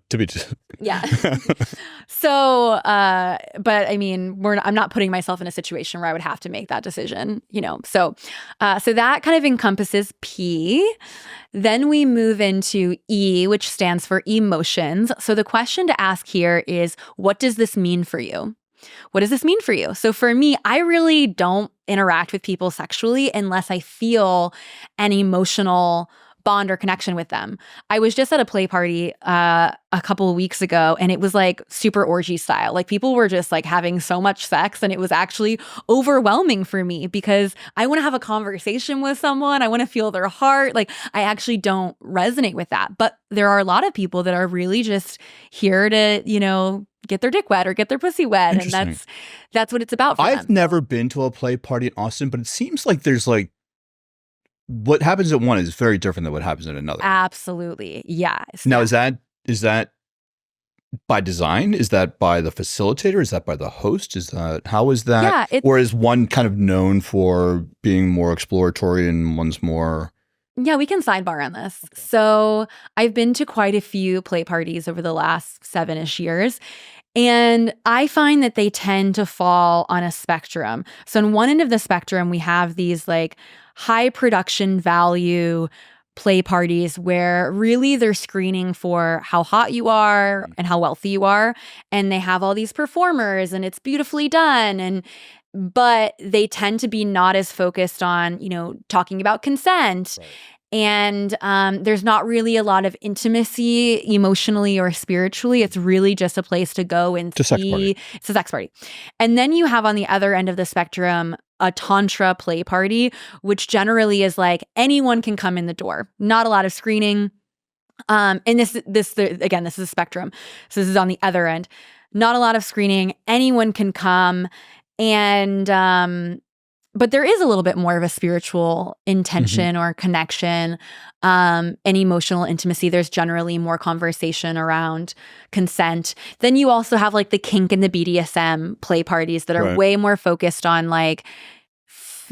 To be yeah. So, but I'm not putting myself in a situation where I would have to make that decision, So that kind of encompasses P. Then we move into E, which stands for emotions. So the question to ask here is, what does this mean for you? What does this mean for you? So for me, I really don't interact with people sexually unless I feel an emotional bond or connection with them. I was just at a play party a couple of weeks ago, and it was super orgy style. People were just having so much sex, and it was actually overwhelming for me because I want to have a conversation with someone. I want to feel their heart. I actually don't resonate with that. But there are a lot of people that are really just here to, get their dick wet or get their pussy wet. And that's what it's about for them. I've never been to a play party in Austin, but it seems like there's what happens at one is very different than what happens at another. Absolutely. Yeah. Now, is that by design? Is that by the facilitator? Is that by the host? How is that? Yeah, or is one kind of known for being more exploratory and one's more? Yeah, we can sidebar on this. So I've been to quite a few play parties over the last 7-ish years. And I find that they tend to fall on a spectrum. So on one end of the spectrum, we have these high production value play parties where really they're screening for how hot you are and how wealthy you are. And they have all these performers and it's beautifully done. But they tend to be not as focused on, talking about consent. Right. And there's not really a lot of intimacy emotionally or spiritually. It's really just a place to go and see. It's a sex party. And then you have on the other end of the spectrum a Tantra play party, which generally is anyone can come in the door. Not a lot of screening. And this is a spectrum. So this is on the other end. Not a lot of screening. Anyone can come. And but there is a little bit more of a spiritual intention or connection, and emotional intimacy. There's generally more conversation around consent. Then you also have like the kink and the BDSM play parties that are way more focused on like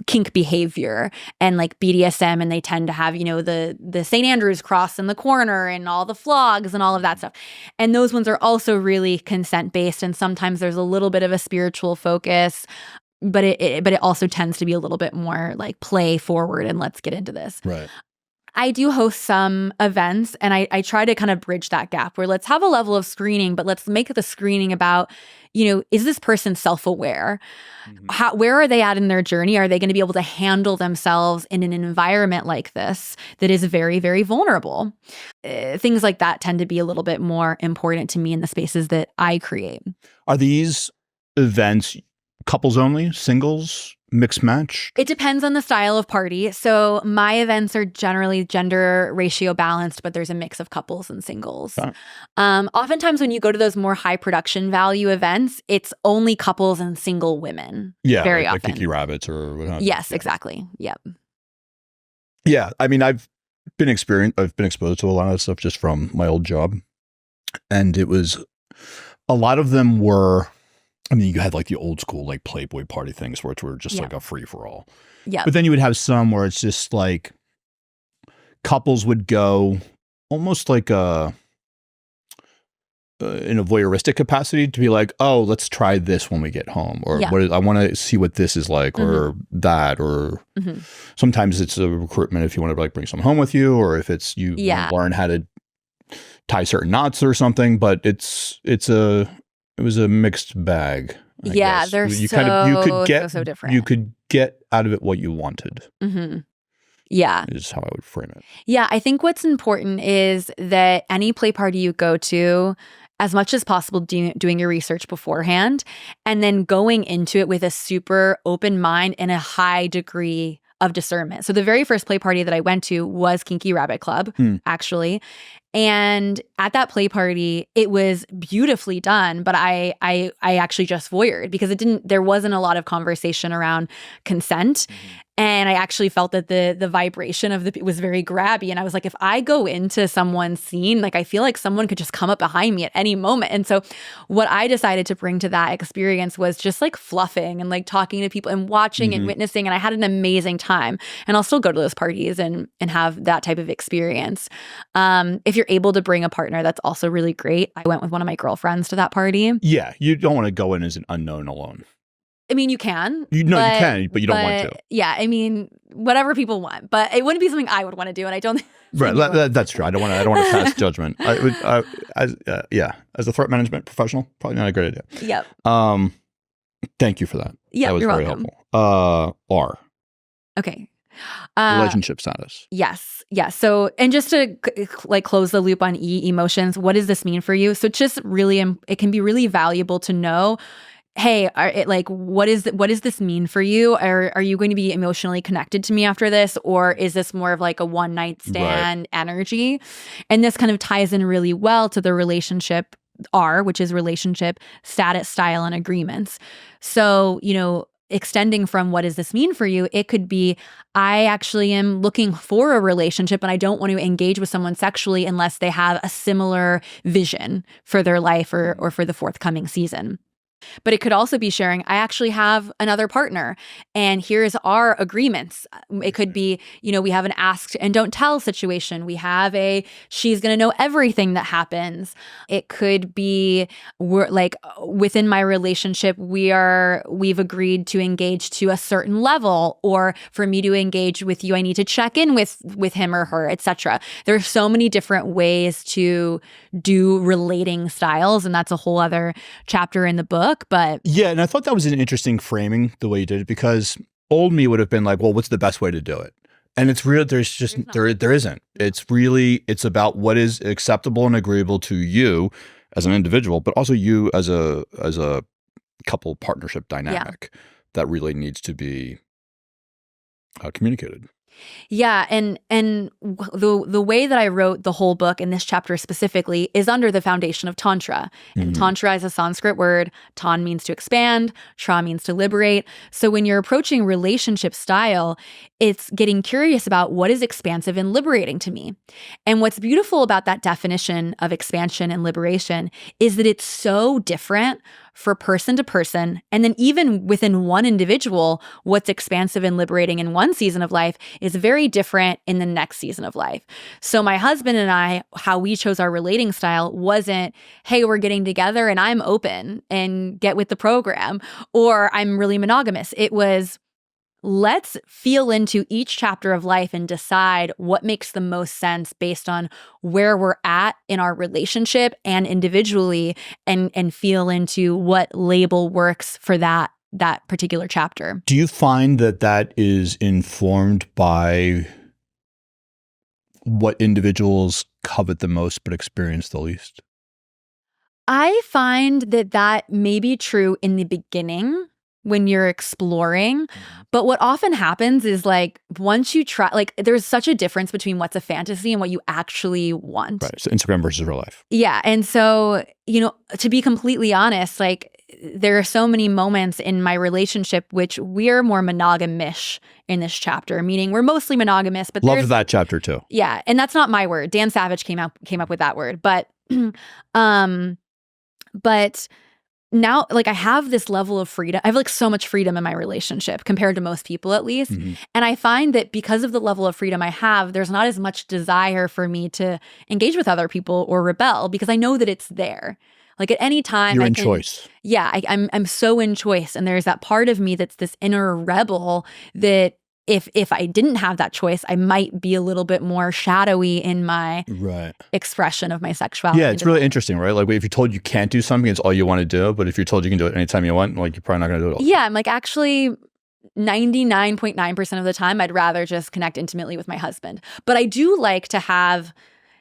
kink behavior and like BDSM, and they tend to have, you know, the St. Andrew's cross in the corner and all the flogs and all of that stuff. And those ones are also really consent based, and sometimes there's a little bit of a spiritual focus, but it also tends to be a little bit more like play forward and let's get into this. Right. I do host some events, and I try to kind of bridge that gap where let's have a level of screening, but let's make the screening about, you know, is this person self-aware? Where are they at in their journey? Are they going to be able to handle themselves in an environment like this that is very, very vulnerable? Things like that tend to be a little bit more important to me in the spaces that I create. Are these events couples only, singles, mixed match? It depends on the style of party. So my events are generally gender ratio balanced, but there's a mix of couples and singles. Oftentimes when you go to those more high production value events, it's only couples and single women. Yeah, very like often. Kinky Rabbits or whatnot. Yes, exactly. Yep. Yeah, I mean, I've been exposed to a lot of stuff just from my old job, and it was a lot of them were. I mean, you had like the old school like Playboy party things where were just like a free for all. Yeah. But then you would have some where it's just like couples would go almost like in a voyeuristic capacity to be like, oh, let's try this when we get home, or I want to see what this is like, or that, or sometimes it's a recruitment if you want to like bring someone home with you, or if it's you want to learn how to tie certain knots or something. But it was a mixed bag. I guess. They're you so different. You could get out of it what you wanted. Yeah. Is how I would frame it. Yeah, I think what's important is that any play party you go to, as much as possible, doing your research beforehand, and then going into it with a super open mind and a high degree of discernment. So the very first play party that I went to was Kinky Rabbit Club, actually. And at that play party, it was beautifully done, but I actually just voyeured because there wasn't a lot of conversation around consent. And I actually felt that the vibration of was very grabby. And I was like, if I go into someone's scene, like I feel like someone could just come up behind me at any moment. And so what I decided to bring to that experience was just like fluffing and like talking to people and watching and witnessing. And I had an amazing time. And I'll still go to those parties and have that type of experience. If you're able to bring a partner, that's also really great. I went with one of my girlfriends to that party. Yeah, you don't want to go in as an unknown alone. I mean, you can. You can, but you don't want to. Yeah, I mean, whatever people want, but it wouldn't be something I would want to do, and I don't. Right, that's true. I don't want to pass judgment. I would, as a threat management professional, probably not a great idea. Yep. Thank you for that. Yeah, that was you're very welcome. helpful. R. Okay. Relationship status. Yes. So, and just to like close the loop on emotions, what does this mean for you? So, it's just really, it can be really valuable to know. Hey, what does this mean for you? Are you going to be emotionally connected to me after this? Or is this more of like a one night stand energy? And this kind of ties in really well to the relationship R, which is relationship status, style, and agreements. So, extending from what does this mean for you, it could be, I actually am looking for a relationship and I don't want to engage with someone sexually unless they have a similar vision for their life or for the forthcoming season. But it could also be sharing, I actually have another partner and here's our agreements. It could be, we have an ask and don't tell situation. We have she's going to know everything that happens. It could be, we're like within my relationship, we've agreed to engage to a certain level, or for me to engage with you, I need to check in with him or her, etc. There's so many different ways to do relating styles, and that's a whole other chapter in the book. But yeah, and I thought that was an interesting framing the way you did it, because old me would have been like, well, what's the best way to do it? And it's real. There isn't. It's about what is acceptable and agreeable to you as an individual, but also you as a couple partnership dynamic that really needs to be communicated. Yeah, and the way that I wrote the whole book, and this chapter specifically, is under the foundation of Tantra. And Tantra is a Sanskrit word. Tan means to expand, Tra means to liberate. So when you're approaching relationship style, it's getting curious about what is expansive and liberating to me. And what's beautiful about that definition of expansion and liberation is that it's so different for person to person. And then even within one individual, what's expansive and liberating in one season of life is very different in the next season of life. So my husband and I, how we chose our relating style wasn't, hey, we're getting together and I'm open and get with the program, or I'm really monogamous. It was, let's feel into each chapter of life and decide what makes the most sense based on where we're at in our relationship and individually, and feel into what label works for that particular chapter. Do you find that is informed by what individuals covet the most but experience the least? I find that may be true in the beginning when you're exploring. But what often happens is, like, once you try, like, there's such a difference between what's a fantasy and what you actually want. Right. So Instagram versus real life. Yeah. And so, to be completely honest, like, there are so many moments in my relationship which we're more monogamish in this chapter, meaning we're mostly monogamous, but love that chapter too. Yeah. And that's not my word. Dan Savage came up with that word. But but now, like, I have this level of freedom. I have, like, so much freedom in my relationship compared to most people, at least. And I find that because of the level of freedom I have, there's not as much desire for me to engage with other people or rebel, because I know that it's there. Like, at any time, you're in choice. Yeah, I'm so in choice, and there's that part of me that's this inner rebel that if I didn't have that choice, I might be a little bit more shadowy in my expression of my sexuality. Yeah, it's really interesting, right? Like, if you're told you can't do something, it's all you want to do. But if you're told you can do it anytime you want, like, you're probably not going to do it all. Yeah, I'm like, actually, 99.9% of the time, I'd rather just connect intimately with my husband. But I do like to have,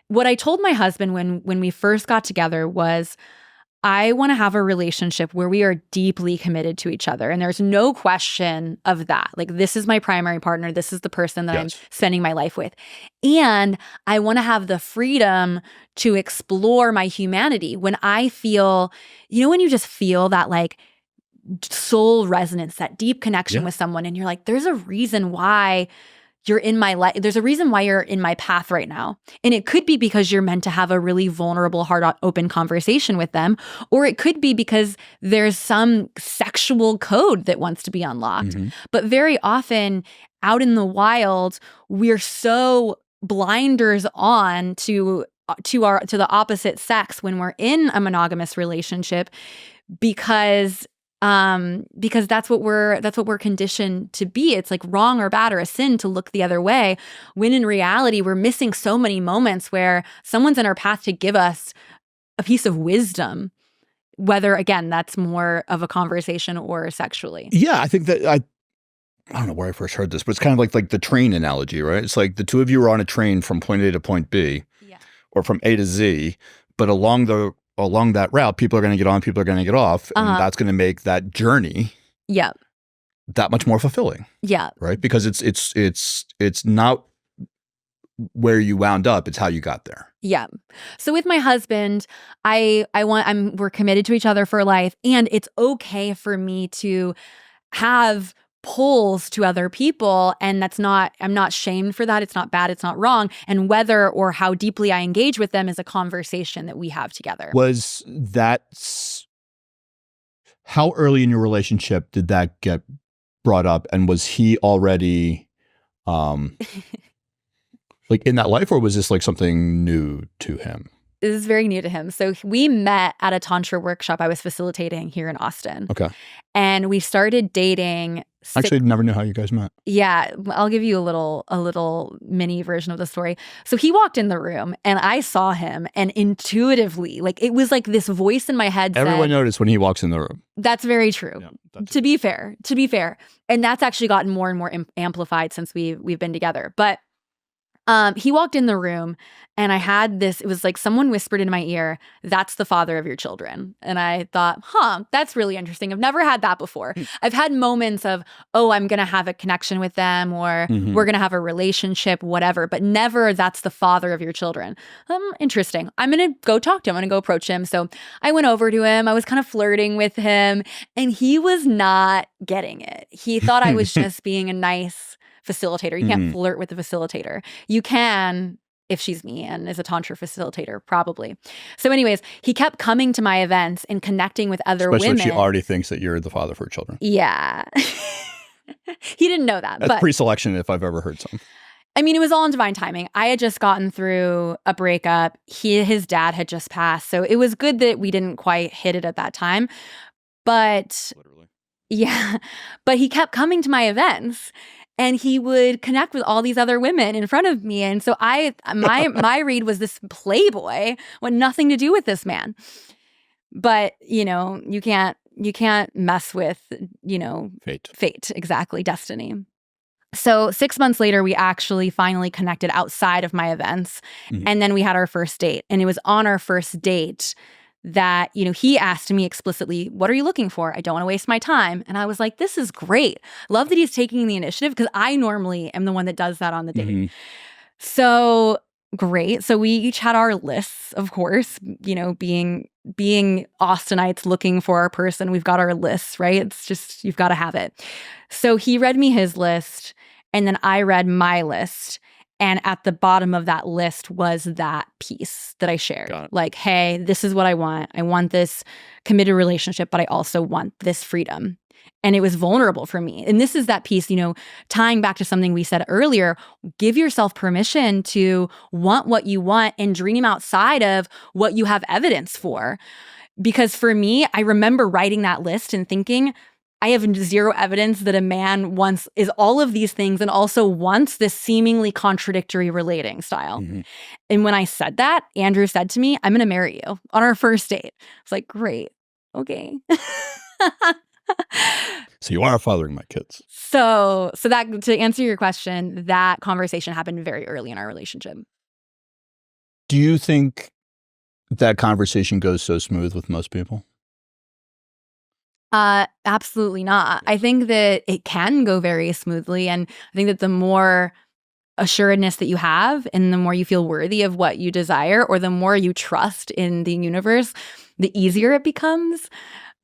what I told my husband when we first got together was, I want to have a relationship where we are deeply committed to each other. And there's no question of that. Like, this is my primary partner. This is the person that I'm spending my life with. And I want to have the freedom to explore my humanity. When I feel, when you just feel that, like, soul resonance, that deep connection with someone, and you're like, there's a reason why you're in my life. There's a reason why you're in my path right now. And it could be because you're meant to have a really vulnerable, heart open conversation with them. Or it could be because there's some sexual code that wants to be unlocked. But very often out in the wild, we're so blinders on to the opposite sex when we're in a monogamous relationship, because that's what we're conditioned to be. It's like wrong or bad or a sin to look the other way, when in reality we're missing so many moments where someone's in our path to give us a piece of wisdom, whether, again, that's more of a conversation or sexually. Yeah, I think that I don't know where I first heard this, but it's kind of like the train analogy, right? It's like the two of you are on a train from point A to point B, or from A to Z, but along that route, people are going to get on, people are going to get off, and that's going to make that journey that much more fulfilling. Yeah. Right? Because it's not where you wound up, it's how you got there. Yeah. So with my husband, we're committed to each other for life, and it's okay for me to have pulls to other people, and I'm not shamed for that. It's not bad, it's not wrong. And whether or how deeply I engage with them is a conversation that we have together. Was that, how early in your relationship did that get brought up? And was he already like in that life, or was this like something new to him? This is very new to him. So we met at a Tantra workshop I was facilitating here in Austin. Okay. And we started dating. Actually, never knew how you guys met. Yeah. I'll give you a little mini version of the story. So he walked in the room and I saw him, and intuitively, like, it was like this voice in my head Everyone said, noticed when he walks in the room. That's very true. Yeah, to be fair. And that's actually gotten more and more amplified since we've been together. But He walked in the room and I had this, it was like someone whispered in my ear, "That's the father of your children." And I thought, that's really interesting. I've never had that before. I've had moments of, oh, I'm going to have a connection with them, or we're going to have a relationship, whatever, but never, "That's the father of your children." Interesting. I'm going to go talk to him. I'm going to go approach him. So I went over to him. I was kind of flirting with him and he was not getting it. He thought I was just being a nice facilitator. You can't flirt with the facilitator. You can if she's me and is a Tantra facilitator, probably. So anyways, he kept coming to my events and connecting with other Especially women. if she already thinks that you're the father of her children. Yeah. He didn't know that. That's pre-selection if I've ever heard some. I mean, it was all in divine timing. I had just gotten through a breakup. His dad had just passed. So it was good that we didn't quite hit it at that time. But Literally. Yeah, but he kept coming to my events. And he would connect with all these other women in front of me. And so my read was this playboy with nothing to do with this man. But, you can't mess with, fate. Exactly. Destiny. So 6 months later, we actually finally connected outside of my events. And then we had our first date. And it was on our first date that, he asked me explicitly, "What are you looking for? I don't want to waste my time." And I was like, this is great. Love that he's taking the initiative because I normally am the one that does that on the date. So great. So we each had our lists, of course, being Austinites looking for our person. We've got our lists, right? It's just, you've got to have it. So he read me his list and then I read my list. And at the bottom of that list was that piece that I shared. Like, hey, this is what I want. I want this committed relationship, but I also want this freedom. And it was vulnerable for me. And this is that piece, tying back to something we said earlier, give yourself permission to want what you want and dream outside of what you have evidence for. Because for me, I remember writing that list and thinking, I have zero evidence that a man is all of these things and also wants this seemingly contradictory relating style. And when I said that, Andrew said to me, "I'm going to marry you" on our first date. It's like, great. Okay. So you are fathering my kids. So that, to answer your question, that conversation happened very early in our relationship. Do you think that conversation goes so smooth with most people? Absolutely not. I think that it can go very smoothly. And I think that the more assuredness that you have and the more you feel worthy of what you desire, or the more you trust in the universe, the easier it becomes.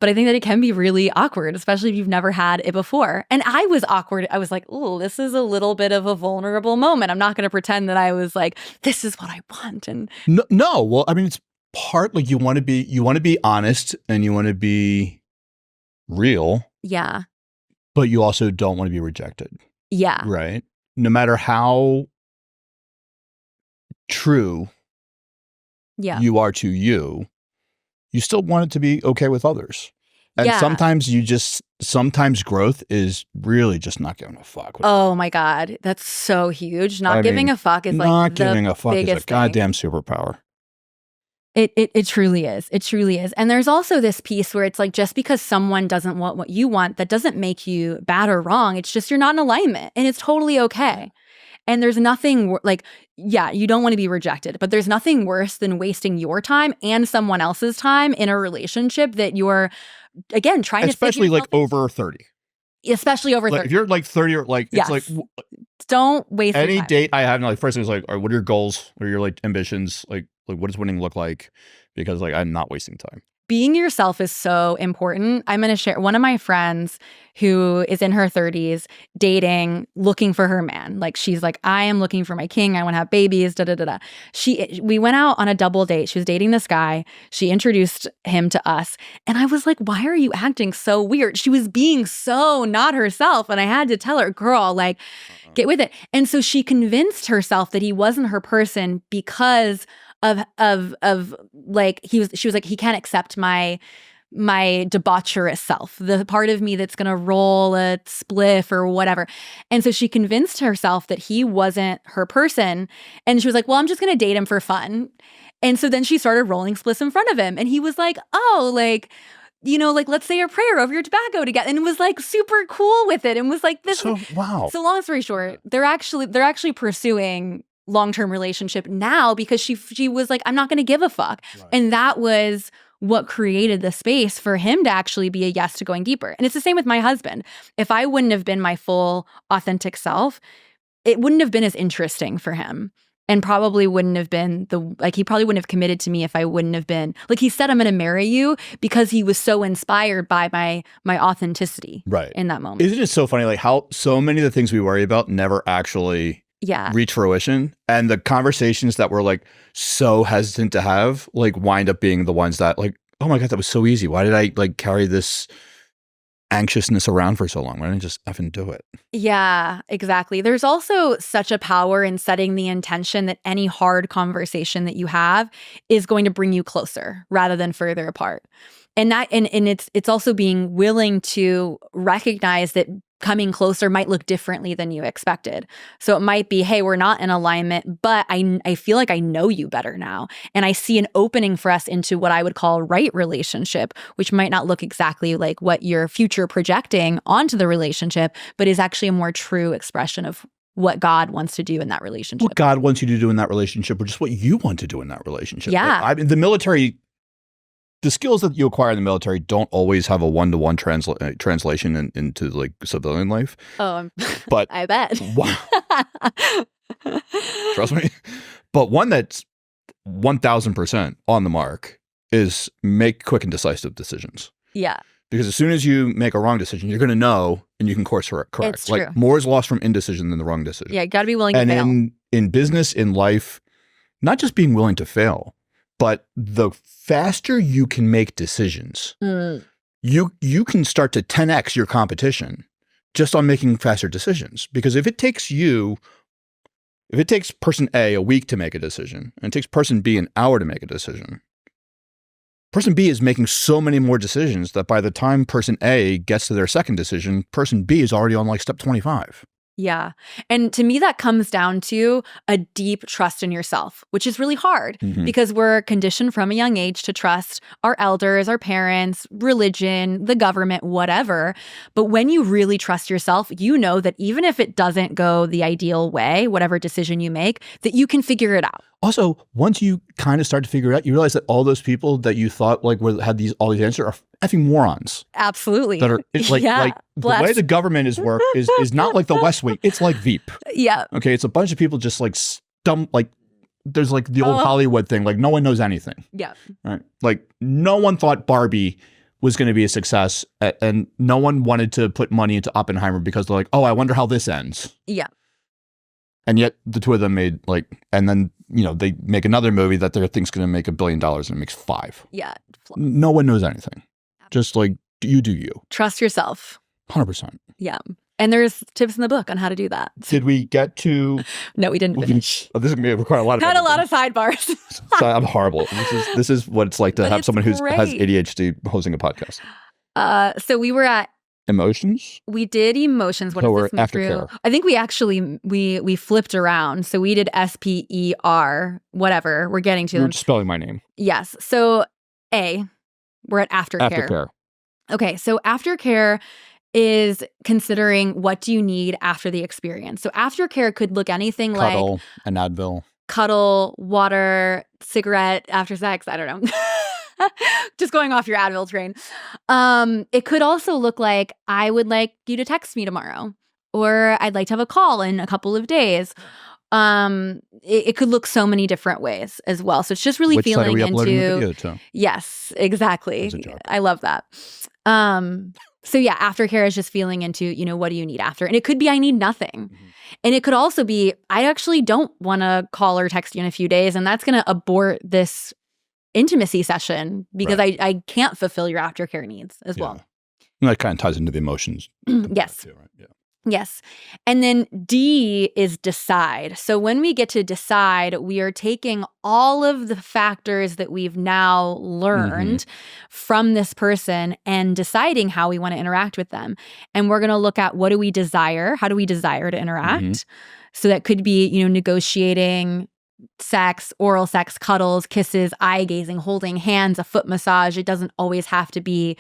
But I think that it can be really awkward, especially if you've never had it before. And I was awkward. I was like, oh, this is a little bit of a vulnerable moment. I'm not going to pretend that I was like, this is what I want. And no. Well, I mean, it's part like you want to be honest and you want to be real. Yeah. But you also don't want to be rejected. Yeah. Right. No matter how true you are to you, you still want it to be okay with others. And sometimes growth is really just not giving a fuck. Oh my God. That's so huge. Not giving a fuck is like not giving a fuck is a goddamn superpower. It truly is. It truly is. And there's also this piece where it's like, just because someone doesn't want what you want, that doesn't make you bad or wrong. It's just you're not in alignment and it's totally okay. And there's nothing you don't want to be rejected, but there's nothing worse than wasting your time and someone else's time in a relationship that you're, again, trying to especially like over 30. Especially over 30. If you're like 30 or like, it's like, don't waste any date I have. Like, first thing is like, what are your goals? What are your like ambitions? Like what does winning look like? Because like, I'm not wasting time. Being yourself is so important. I'm going to share one of my friends who is in her 30s, dating, looking for her man. Like, she's like, I am looking for my king. I want to have babies, da da da da. We went out on a double date. She was dating this guy. She introduced him to us. And I was like, why are you acting so weird? She was being so not herself. And I had to tell her, girl, like, get with it. And so she convinced herself that he wasn't her person because of like, she was like, he can't accept my debaucherous self, the part of me that's going to roll a spliff or whatever. And so she convinced herself that he wasn't her person. And she was like, well, I'm just going to date him for fun. And so then she started rolling spliffs in front of him. And he was like, oh, like, like, let's say a prayer over your tobacco together. And it was like super cool with it. And was like this. So, wow. So long story short, they're actually pursuing long-term relationship now because she was like, I'm not going to give a fuck. Right. And that was what created the space for him to actually be a yes to going deeper. And it's the same with my husband. If I wouldn't have been my full authentic self, it wouldn't have been as interesting for him. And probably wouldn't have been he probably wouldn't have committed to me if I wouldn't have been, like he said, I'm going to marry you because he was so inspired by my authenticity in that moment. Isn't it so funny, like how so many of the things we worry about never actually reach fruition, and the conversations that we're like so hesitant to have, like wind up being the ones that like, oh my God, that was so easy. Why did I like carry this anxiousness around for so long? Why didn't I just effing do it? Yeah, exactly. There's also such a power in setting the intention that any hard conversation that you have is going to bring you closer rather than further apart. And that and it's also being willing to recognize that coming closer might look differently than you expected. So it might be, hey, we're not in alignment, but I feel like I know you better now. And I see an opening for us into what I would call right relationship, which might not look exactly like what you're future projecting onto the relationship, but is actually a more true expression of what God wants to do in that relationship. What God wants you to do in that relationship, or just what you want to do in that relationship. Yeah. Like, I mean, the military, the skills that you acquire in the military don't always have a one-to-one translation into like civilian life. Oh, but I bet. Wow. Trust me. But one that's 1,000% on the mark is make quick and decisive decisions. Yeah. Because as soon as you make a wrong decision, you're going to know and you can course correct. It's like true. More is lost from indecision than the wrong decision. Yeah, you got to be willing to fail. And in business, in life, not just being willing to fail, but the faster you can make decisions, you can start to 10x your competition just on making faster decisions. Because if it takes person A a week to make a decision, and it takes person B an hour to make a decision, person B is making so many more decisions that by the time person A gets to their second decision, person B is already on like step 25. Yeah. And to me, that comes down to a deep trust in yourself, which is really hard because we're conditioned from a young age to trust our elders, our parents, religion, the government, whatever. But when you really trust yourself, you know that even if it doesn't go the ideal way, whatever decision you make, that you can figure it out. Also, once you kind of start to figure it out, you realize that all those people that you thought like had all these answers are effing morons. Absolutely. That are like the way the government is work is not like the West Wing. It's like Veep. Yeah. Okay. It's a bunch of people just like like there's like the old Hollywood thing. Like no one knows anything. Yeah. Right. Like no one thought Barbie was going to be a success, and no one wanted to put money into Oppenheimer because they're like, oh, I wonder how this ends. Yeah. And yet the two of them made and then, they make another movie that they think's going to make $1 billion and it makes $5 billion. Yeah. No one knows anything. Just like you do you. Trust yourself. 100%. Yeah. And there's tips in the book on how to do that. Did we get to? No, we didn't finish. This is going to require a lot of. Had a lot of sidebars. So I'm horrible. This is what it's like to have someone who has ADHD hosting a podcast. So we were at emotions. We did emotions. What so is this aftercare. I think we actually we flipped around. So we did SPER. Whatever. We're getting to them. You're just spelling my name. Yes. So we're at aftercare. Aftercare. Okay. So aftercare is considering what do you need after the experience. So aftercare could look anything Cuddle, like an Advil. Cuddle, water, cigarette after sex. I don't know. Just going off your Advil train. It could also look like I would like you to text me tomorrow, or I'd like to have a call in a couple of days. It could look so many different ways as well. So it's just really feeling into. The video to? Yes, exactly. I love that. So yeah, aftercare is just feeling into, what do you need after? And it could be I need nothing. And it could also be I actually don't want to call or text you in a few days, and that's going to abort this intimacy session because I can't fulfill your aftercare needs as well. And that kind of ties into the emotions. Yes. Too, right? Yeah. Yes. And then D is decide. So when we get to decide, we are taking all of the factors that we've now learned from this person and deciding how we want to interact with them. And we're going to look at what do we desire? How do we desire to interact? So that could be, negotiating sex, oral sex, cuddles, kisses, eye gazing, holding hands, a foot massage. It doesn't always have to be,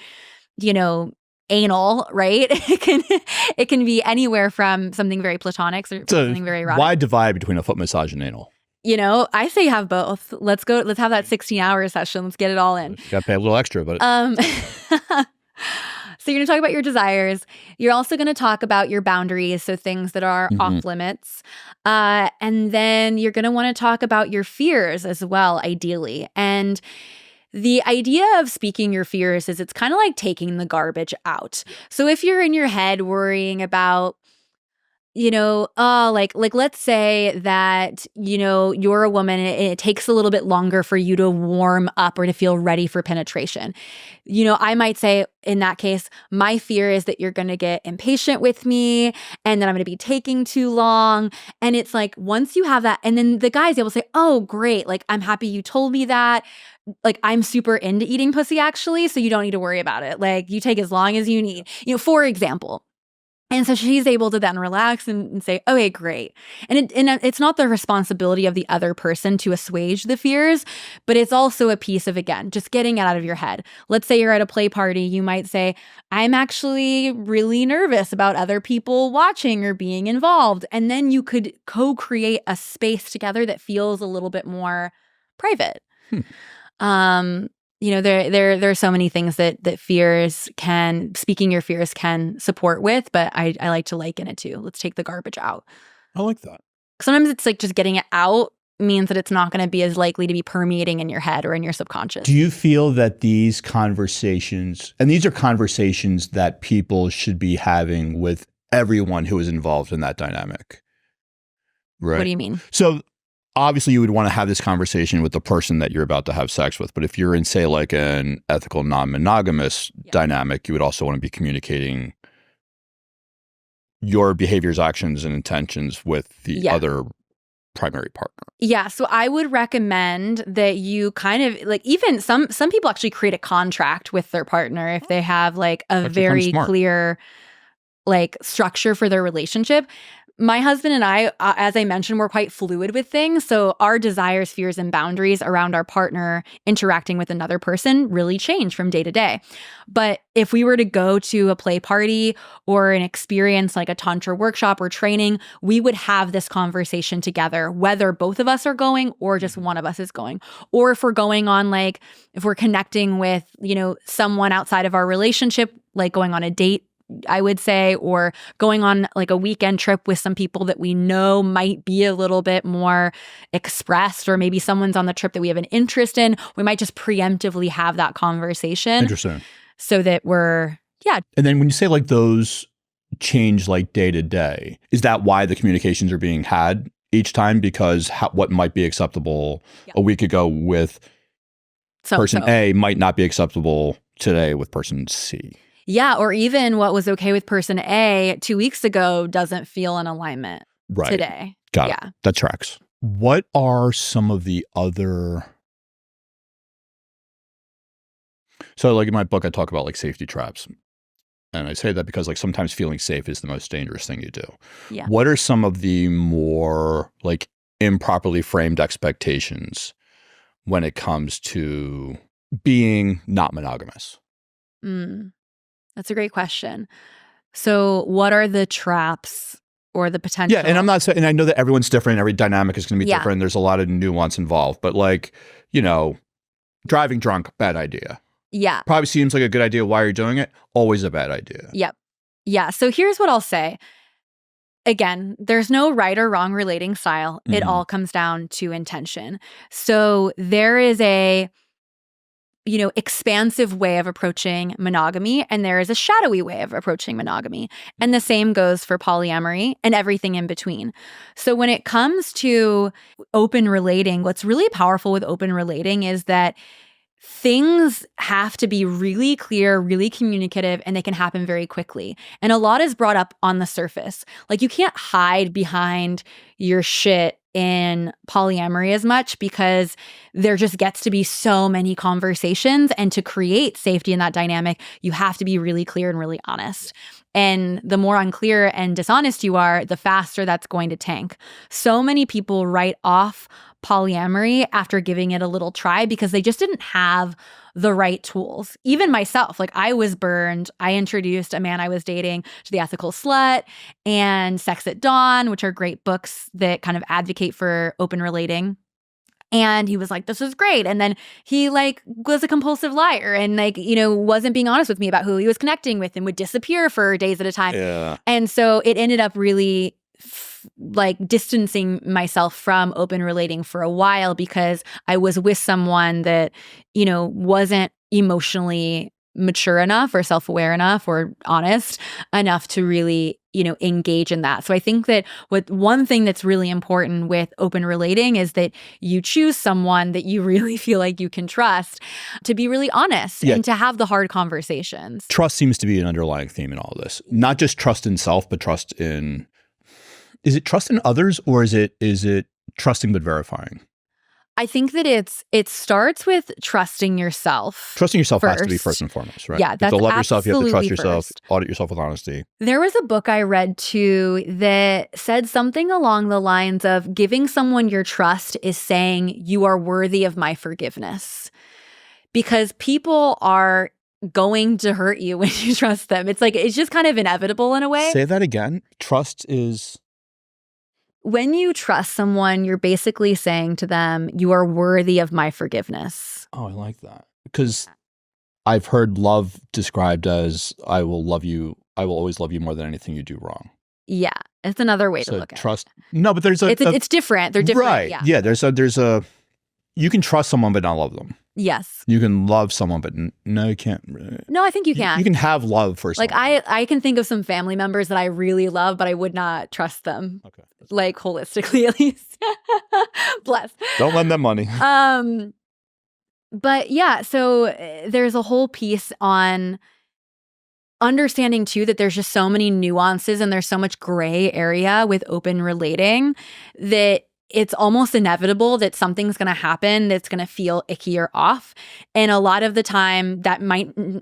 anal, right? It can be anywhere from something very platonic or something very erotic. Why divide between a foot massage and anal? I say have both. Let's have that 16-hour session. Let's get it all in. You got to pay a little extra, but So you're going to talk about your desires. You're also going to talk about your boundaries, so things that are off limits. And then you're going to want to talk about your fears as well, ideally. And the idea of speaking your fears is it's kind of like taking the garbage out. So if you're in your head worrying about, let's say that, you're a woman and it takes a little bit longer for you to warm up or to feel ready for penetration. I might say in that case, my fear is that you're going to get impatient with me and that I'm going to be taking too long. And it's like, once you have that, and then the guy's able to say, oh, great. Like, I'm happy you told me that. Like, I'm super into eating pussy actually, so you don't need to worry about it. Like, you take as long as you need, for example. And so she's able to then relax and say, okay, great. And it's not the responsibility of the other person to assuage the fears, but it's also a piece of, again, just getting it out of your head. Let's say you're at a play party. You might say, I'm actually really nervous about other people watching or being involved. And then you could co-create a space together that feels a little bit more private. There are so many things that speaking your fears can support with, but I like to liken it to, let's take the garbage out. I like that. Sometimes it's like just getting it out means that it's not going to be as likely to be permeating in your head or in your subconscious. Do you feel that these conversations, and these are conversations that people should be having with everyone who is involved in that dynamic? Right. What do you mean? So obviously you would want to have this conversation with the person that you're about to have sex with. But if you're in, say, like an ethical non-monogamous dynamic, you would also want to be communicating your behaviors, actions, and intentions with the other primary partner. Yeah. So I would recommend that you kind of like, even some people actually create a contract with their partner if they have like a very clear like structure for their relationship. My husband and I, as I mentioned, we're quite fluid with things. So our desires, fears, and boundaries around our partner interacting with another person really change from day to day. But if we were to go to a play party or an experience like a Tantra workshop or training, we would have this conversation together, whether both of us are going or just one of us is going. Or if we're going on, like, if we're connecting with, someone outside of our relationship, like going on a date, I would say, or going on like a weekend trip with some people that we know might be a little bit more expressed, or maybe someone's on the trip that we have an interest in, we might just preemptively have that conversation. Interesting. So that we're, And then when you say like those change like day to day, is that why the communications are being had each time? Because what might be acceptable a week ago with person A might not be acceptable today with person C. Yeah, or even what was okay with person A 2 weeks ago doesn't feel in alignment today. Got it. That tracks. What are some of the other... So like in my book, I talk about like safety traps. And I say that because like sometimes feeling safe is the most dangerous thing you do. Yeah. What are some of the more like improperly framed expectations when it comes to being not monogamous? That's a great question. So what are the traps or the potential? Yeah, and I'm not saying, and I know that everyone's different, every dynamic is going to be different. There's a lot of nuance involved, but like, driving drunk, bad idea. Yeah. Probably seems like a good idea. Why you're doing it? Always a bad idea. Yep. Yeah. So here's what I'll say. Again, there's no right or wrong relating style. It all comes down to intention. So there is a expansive way of approaching monogamy, and there is a shadowy way of approaching monogamy. And the same goes for polyamory and everything in between. So when it comes to open relating, what's really powerful with open relating is that things have to be really clear, really communicative, and they can happen very quickly. And a lot is brought up on the surface. Like, you can't hide behind your shit in polyamory as much, because there just gets to be so many conversations. And to create safety in that dynamic, you have to be really clear and really honest. And the more unclear and dishonest you are, the faster that's going to tank. So many people write off polyamory after giving it a little try because they just didn't have the right tools. Even myself, like I was burned. I introduced a man I was dating to The Ethical Slut and Sex at Dawn, which are great books that kind of advocate for open relating. And he was like, this is great. And then he like was a compulsive liar and like, wasn't being honest with me about who he was connecting with and would disappear for days at a time. Yeah. And so it ended up really like distancing myself from open relating for a while because I was with someone that, wasn't emotionally mature enough or self-aware enough or honest enough to really, engage in that. So I think that one thing that's really important with open relating is that you choose someone that you really feel like you can trust to be really honest and to have the hard conversations. Trust seems to be an underlying theme in all of this. Not just trust in self, but trust in... Is it trust in others or is it trusting but verifying? I think that it starts with trusting yourself. Trusting yourself first. Has to be first and foremost, right? Yeah, that's to love yourself, you have to trust yourself, first. Audit yourself with honesty. There was a book I read too that said something along the lines of giving someone your trust is saying you are worthy of my forgiveness. Because people are going to hurt you when you trust them. It's like, it's just kind of inevitable in a way. Say that again. Trust is... When you trust someone, you're basically saying to them, you are worthy of my forgiveness. Oh, I like that. Because I've heard love described as, I will always love you more than anything you do wrong. Yeah. It's another way to look at trust. No, but there's it's different. They're different. Right. Yeah. There's a, you can trust someone but not love them. Yes. You can love someone, but no, you can't. No, I think you can. You can have love for someone. Like I can think of some family members that I really love, but I would not trust them. Okay. Like holistically, at least. Bless. Don't lend them money. But yeah, so there's a whole piece on understanding too that there's just so many nuances and there's so much gray area with open relating that it's almost inevitable that something's going to happen that's going to feel icky or off. And a lot of the time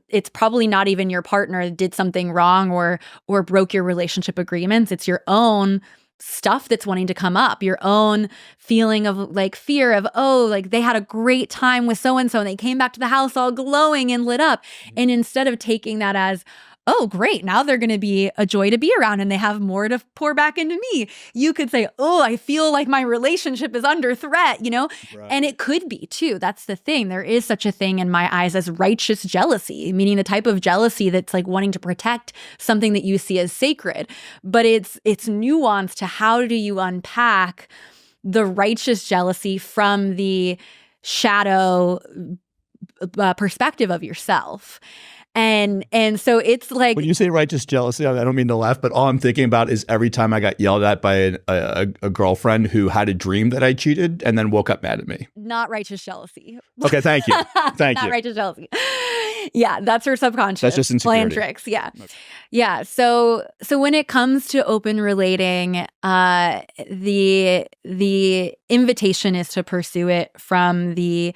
it's probably not even your partner that did something wrong or broke your relationship agreements. It's your own stuff that's wanting to come up, your own feeling of like fear of, oh, like they had a great time with so-and-so and they came back to the house all glowing and lit up. And instead of taking that as, oh, great, now they're going to be a joy to be around and they have more to pour back into me, you could say, oh, I feel like my relationship is under threat, Right. And it could be too. That's the thing. There is such a thing in my eyes as righteous jealousy, meaning the type of jealousy that's like wanting to protect something that you see as sacred. But it's nuanced to how do you unpack the righteous jealousy from the shadow perspective of yourself. And so it's like... When you say righteous jealousy, I don't mean to laugh, but all I'm thinking about is every time I got yelled at by a girlfriend who had a dream that I cheated and then woke up mad at me. Not righteous jealousy. Okay, thank you. Thank you. Not righteous jealousy. Yeah, that's her subconscious. That's just insecurity. Plan tricks, yeah. Okay. Yeah, so when it comes to open relating, the invitation is to pursue it from the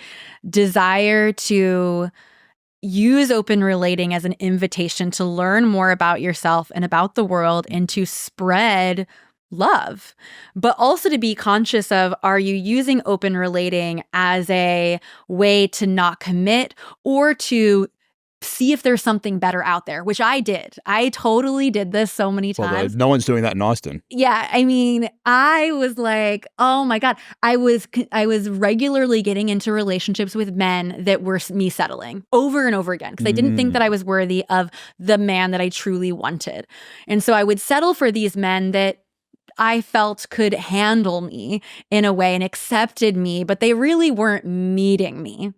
desire to use open relating as an invitation to learn more about yourself and about the world and to spread love, but also to be conscious of, are you using open relating as a way to not commit or to see if there's something better out there, which I did. I totally did this so many times. Well, no one's doing that in Austin. Yeah. I mean, I was like, oh my God. I was regularly getting into relationships with men that were me settling over and over again because I didn't think that I was worthy of the man that I truly wanted. And so I would settle for these men that I felt could handle me in a way and accepted me, but they really weren't meeting me.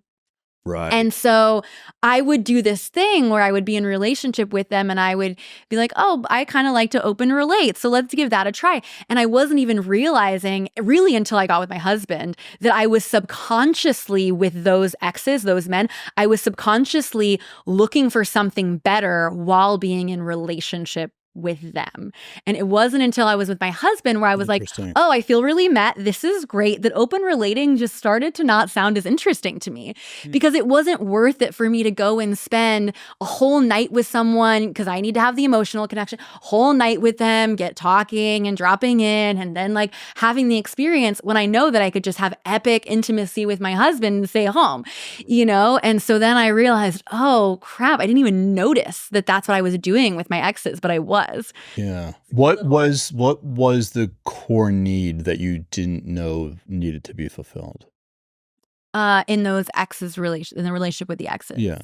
Right. And so I would do this thing where I would be in a relationship with them and I would be like, oh, I kind of like to open relate. So let's give that a try. And I wasn't even realizing really until I got with my husband that I was subconsciously with those exes, those men, I was subconsciously looking for something better while being in relationship with them. And it wasn't until I was with my husband where I was like, Interesting. oh, I feel really met. This is great. That open relating just started to not sound as interesting to me because it wasn't worth it for me to go and spend a whole night with someone because I need to have the emotional connection, whole night with them, get talking and dropping in, and then like having the experience when I know that I could just have epic intimacy with my husband and stay home, you know? And so then I realized, oh crap, I didn't even notice that that's what I was doing with my exes, but I was. Yeah. What was the core need that you didn't know needed to be fulfilled? In those exes in the relationship with the exes. Yeah.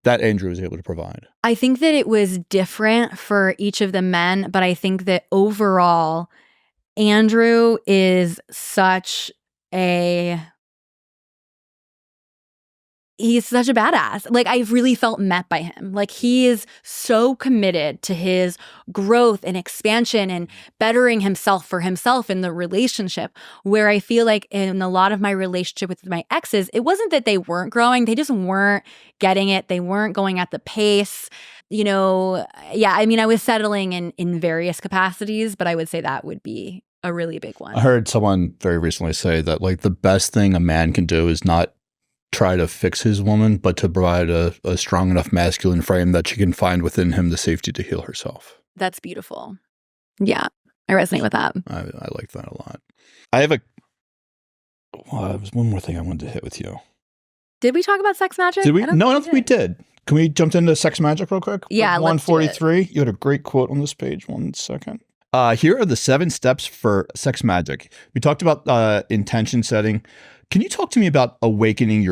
That Andrew was able to provide. I think that it was different for each of the men, but I think that overall, Andrew is he's such a badass. Like, I've really felt met by him. Like, he is so committed to his growth and expansion and bettering himself for himself in the relationship, where I feel like in a lot of my relationship with my exes, it wasn't that they weren't growing. They just weren't getting it. They weren't going at the pace. You know, yeah, I mean, I was settling in various capacities, but I would say that would be a really big one. I heard someone very recently say that like the best thing a man can do is not try to fix his woman, but to provide a strong enough masculine frame that she can find within him the safety to heal herself. That's beautiful. Yeah, I resonate with that. I like that a lot. I have there was one more thing I wanted to hit with you. Did we talk about sex magic? Did we? No, I don't think we did. Can we jump into sex magic real quick? Yeah, 143. You had a great quote on this page. 1 second. Here are the 7 steps for sex magic. We talked about intention setting. Can you talk to me about awakening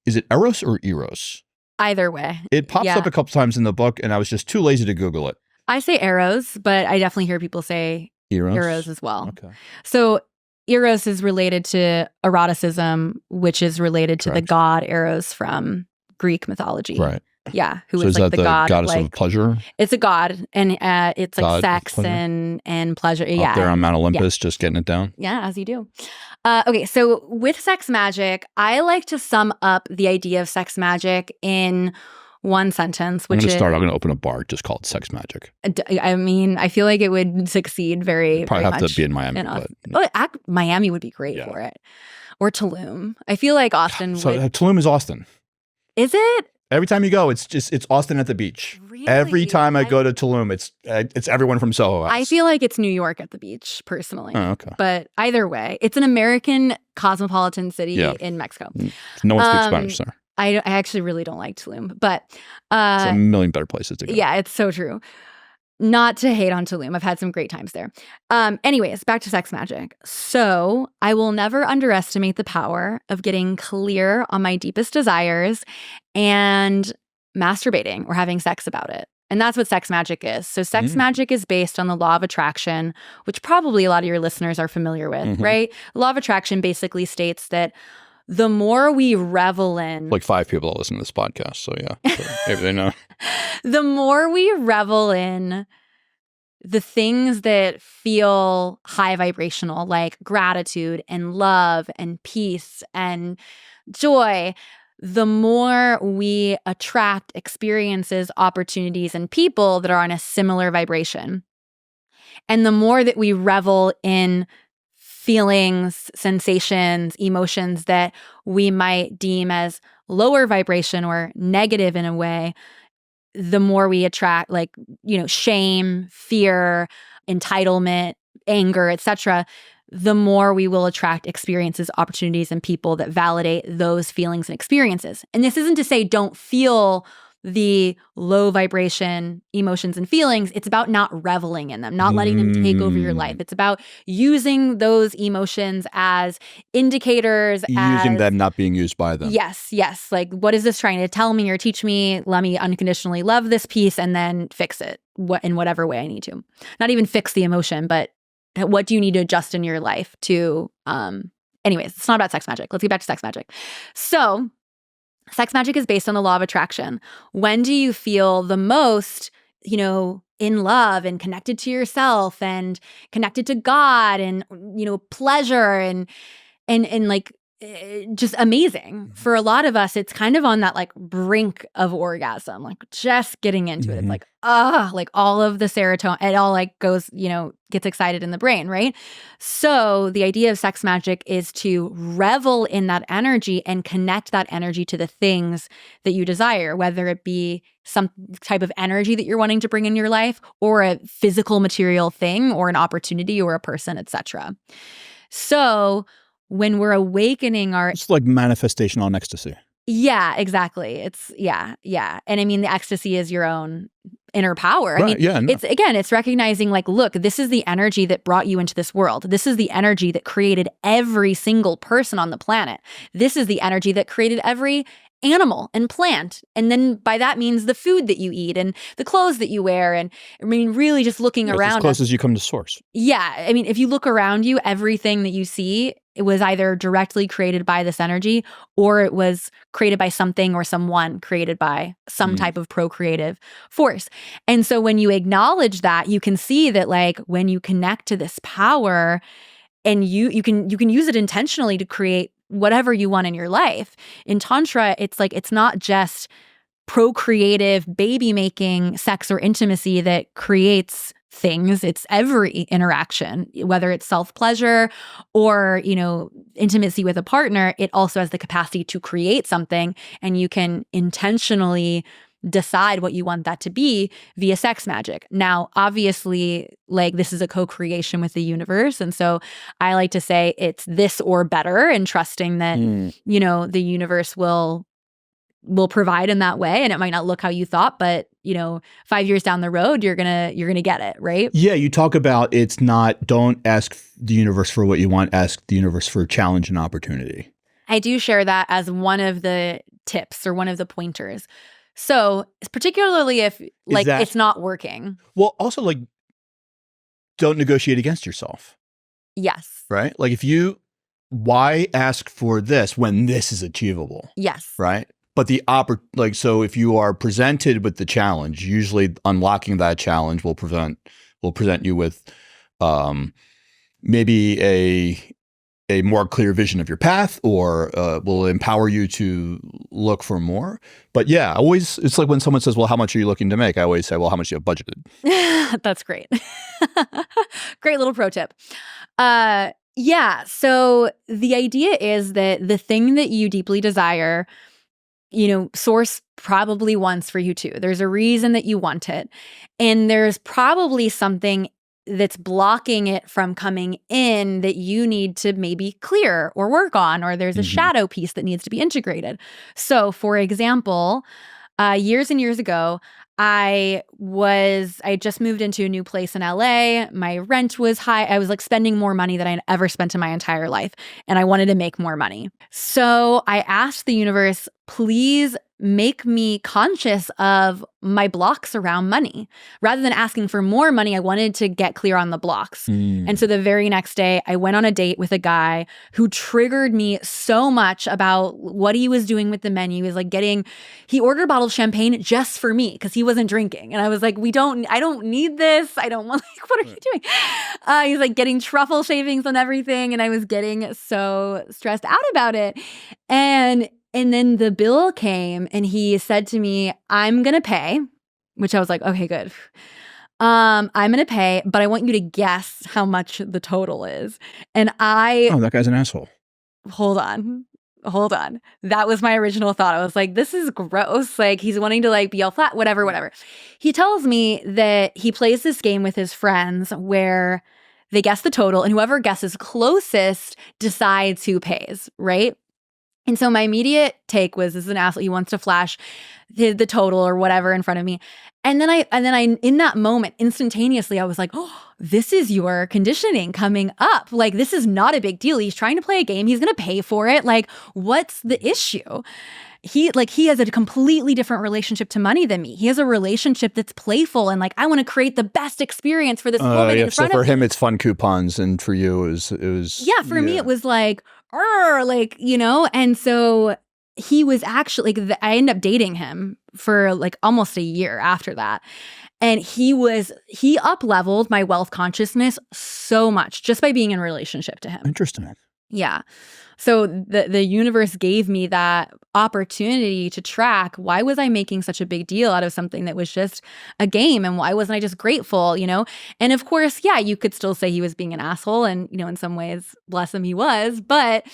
is it Eros or Eros? Either way. It pops up a couple times in the book, and I was just too lazy to Google it. I say Eros, but I definitely hear people say Eros as well. Okay. So Eros is related to eroticism, which is related to the god Eros from Greek mythology. Right. Yeah, who is like the goddess of pleasure? It's a god, and it's like sex and pleasure. Up there on Mount Olympus, just getting it down. Yeah, as you do. Okay, so with sex magic, I like to sum up the idea of sex magic in one sentence, which I'm going to open a bar just called Sex Magic. I mean, I feel like it would succeed very have to be in Miami. Miami would be great for it. Or Tulum. I feel like Austin Tulum is Austin. Is it? Every time you go, it's Austin at the beach. Really? Every time I go to Tulum, it's everyone from Soho House. I feel like it's New York at the beach, personally. Oh, okay. But either way, it's an American cosmopolitan city in Mexico. No one speaks Spanish there. I actually really don't like Tulum, but it's a million better places to go. Yeah, it's so true. Not to hate on Tulum. I've had some great times there. Anyways, back to sex magic. So I will never underestimate the power of getting clear on my deepest desires and masturbating or having sex about it. And that's what sex magic is. So sex magic is based on the law of attraction, which probably a lot of your listeners are familiar with, right? The law of attraction basically states that the more we revel in... Like 5 people that listen to this podcast, so yeah. So maybe they know. The more we revel in the things that feel high vibrational, like gratitude and love and peace and joy, the more we attract experiences, opportunities, and people that are on a similar vibration. And the more that we revel in feelings, sensations, emotions that we might deem as lower vibration or negative in a way, the more we attract, like, shame, fear, entitlement, anger, etc., the more we will attract experiences, opportunities, and people that validate those feelings and experiences. And this isn't to say don't feel the low vibration emotions and feelings. It's about not reveling in them, not letting them take over your life. It's about using those emotions as indicators. Using them, not being used by them. Yes. Like, what is this trying to tell me or teach me? Let me unconditionally love this piece and then fix it in whatever way I need to. Not even fix the emotion, but what do you need to adjust in your life to... Anyways, it's not about sex magic. Let's get back to sex magic. So... sex magic is based on the law of attraction. When do you feel the most, in love and connected to yourself and connected to God and, pleasure and like just amazing. For a lot of us, it's kind of on that like brink of orgasm, like just getting into it. It's like, like all of the serotonin, it all like goes, gets excited in the brain, right? So the idea of sex magic is to revel in that energy and connect that energy to the things that you desire, whether it be some type of energy that you're wanting to bring in your life, or a physical material thing, or an opportunity, or a person, etc. So when we're awakening it's like manifestation on ecstasy. Yeah, exactly. It's yeah. And I mean, the ecstasy is your own inner power. Right, I mean, yeah, no. it's recognizing like, look, this is the energy that brought you into this world. This is the energy that created every single person on the planet. This is the energy that created every animal and plant. And then by that means the food that you eat and the clothes that you wear. And I mean, really just looking around. As close as you come to source. Yeah. I mean, if you look around you, everything that you see, it was either directly created by this energy, or it was created by something or someone created by some type of procreative force. And so when you acknowledge that, you can see that like when you connect to this power, and you can use it intentionally to create whatever you want in your life. In Tantra, it's like, it's not just procreative baby making sex or intimacy that creates things. It's every interaction, whether it's self-pleasure or, intimacy with a partner. It also has the capacity to create something, and you can intentionally decide what you want that to be via sex magic. Now, obviously, like this is a co-creation with the universe. And so I like to say it's this or better, and trusting that, the universe will provide in that way. And it might not look how you thought, but 5 years down the road, you're gonna get it, right? Yeah, you talk about it's not, don't ask the universe for what you want, ask the universe for challenge and opportunity. I do share that as one of the tips or one of the pointers. So particularly if like it's not working. Well, also like don't negotiate against yourself. Yes. Right? Like why ask for this when this is achievable? Yes. Right? But so if you are presented with the challenge, usually unlocking that challenge will present you with maybe a more clear vision of your path, or will empower you to look for more. But yeah, it's like when someone says, well, how much are you looking to make? I always say, well, how much do you have budgeted? That's great. Great little pro tip. Yeah. So the idea is that the thing that you deeply desire, source probably wants for you too. There's a reason that you want it. And there's probably something that's blocking it from coming in that you need to maybe clear or work on, or there's a shadow piece that needs to be integrated. So for example, years and years ago, I just moved into a new place in LA. My rent was high. I was like spending more money than I'd ever spent in my entire life. And I wanted to make more money. So I asked the universe, please make me conscious of my blocks around money. Rather than asking for more money, I wanted to get clear on the blocks. And so the very next day, I went on a date with a guy who triggered me so much about what he was doing with the menu. He was like he ordered a bottle of champagne just for me because he wasn't drinking. And I was like, I don't need this. I don't want, like, what are you doing? He's like getting truffle shavings on everything. And I was getting so stressed out about it. And then the bill came and he said to me, I'm going to pay, which I was like, okay, good. I'm going to pay, but I want you to guess how much the total is. And oh, that guy's an asshole. Hold on. That was my original thought. I was like, this is gross. Like he's wanting to like be all flat, whatever. He tells me that he plays this game with his friends where they guess the total and whoever guesses closest decides who pays, right? And so my immediate take was, this is an asshole. He wants to flash the total or whatever in front of me. And then I, in that moment, instantaneously, I was like, oh, this is your conditioning coming up. Like, this is not a big deal. He's trying to play a game. He's going to pay for it. Like, what's the issue? He has a completely different relationship to money than me. He has a relationship that's playful and like, I want to create the best experience for this woman in front of me. So for him, it's fun coupons, and for you, it was me, it was like, and so he was actually I ended up dating him for like almost a year after that. And he up-leveled my wealth consciousness so much just by being in relationship to him. Interesting. Yeah. So the universe gave me that opportunity to track, why was I making such a big deal out of something that was just a game, and why wasn't I just grateful, you know? And of course, yeah, you could still say he was being an asshole, and in some ways, bless him, he was, but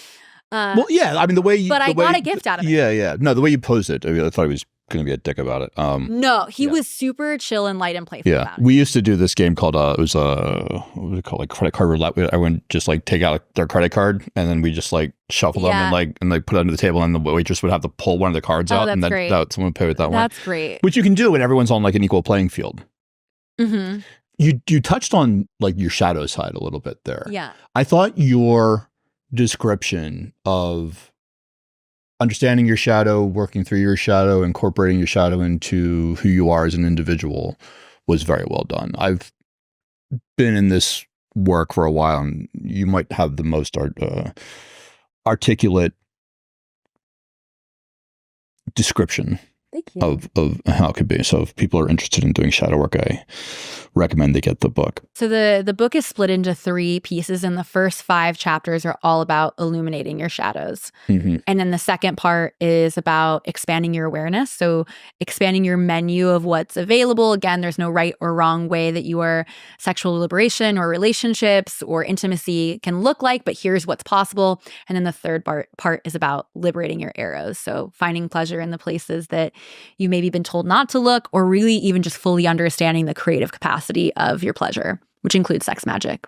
well, yeah, I mean, I got a gift out of it. Yeah. No, the way you posed it, I thought he was going to be a dick about it. No, he was super chill and light and playful about it. We used to do this game called it was what was it called, like credit card roulette. Everyone just like take out their credit card, and then we just like shuffle them and like put it under the table, and the waitress would have to pull one of the cards out, and then someone would pay with that one. That's great. Which you can do when everyone's on like an equal playing field. Mm-hmm. You touched on like your shadow side a little bit there. Yeah. I thought your description of understanding your shadow, working through your shadow, incorporating your shadow into who you are as an individual was very well done. I've been in this work for a while, and you might have the most articulate description of how it could be. So if people are interested in doing shadow work, I recommend they get the book. So the book is split into 3 pieces, and the first 5 chapters are all about illuminating your shadows. Mm-hmm. And then the second part is about expanding your awareness. So expanding your menu of what's available. Again, there's no right or wrong way that your sexual liberation or relationships or intimacy can look like, but here's what's possible. And then the third part is about liberating your arrows. So finding pleasure in the places that you maybe been told not to look, or really even just fully understanding the creative capacity of your pleasure, which includes sex magic.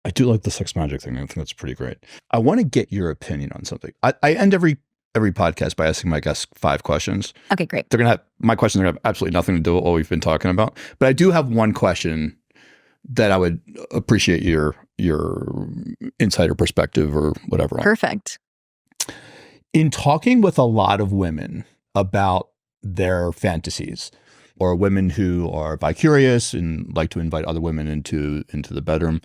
I do like the sex magic thing. I think that's pretty great. I want to get your opinion on something. I end every podcast by asking my guests 5 questions. Okay, great. My questions are going to have absolutely nothing to do with what we've been talking about. But I do have one question that I would appreciate your insider perspective or whatever. Perfect. In talking with a lot of women about their fantasies, or women who are bi-curious and like to invite other women into the bedroom,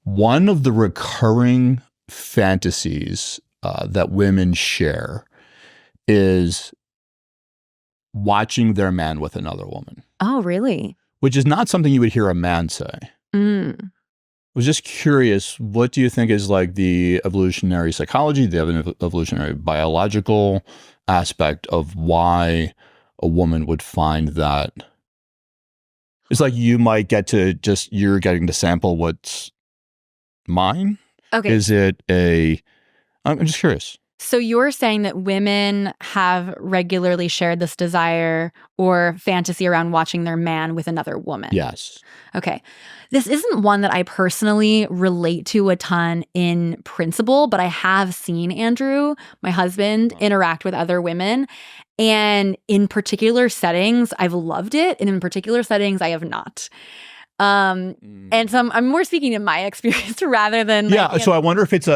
one of the recurring fantasies that women share is watching their man with another woman. Oh, really? Which is not something you would hear a man say. I was just curious, what do you think is like the evolutionary psychology, the evolutionary biological aspect of why a woman would find that? It's like you're getting to sample what's mine. Okay. Is it I'm just curious. So you're saying that women have regularly shared this desire or fantasy around watching their man with another woman? Yes. Okay. This isn't one that I personally relate to a ton in principle, but I have seen Andrew, my husband, interact with other women. And in particular settings, I've loved it. And in particular settings, I have not. And so I'm more speaking in my experience rather than... So I wonder if it's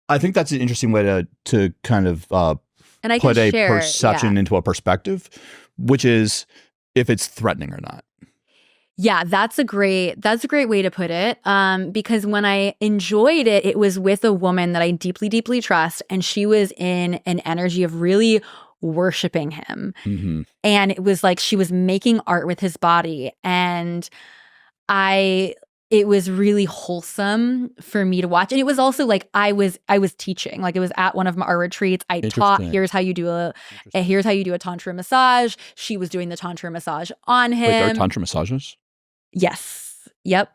I think that's an interesting way to kind of put a perception into a perspective, which is if it's threatening or not. Yeah, that's a great way to put it. Because when I enjoyed it, it was with a woman that I deeply, deeply trust, and she was in an energy of really worshiping him. Mm-hmm. And it was like she was making art with his body, and it was really wholesome for me to watch. And it was also like I was teaching. Like it was at one of our retreats. I taught, here's how you do a tantra massage. She was doing the tantra massage on him. Wait, there are tantra massages? Yes. Yep.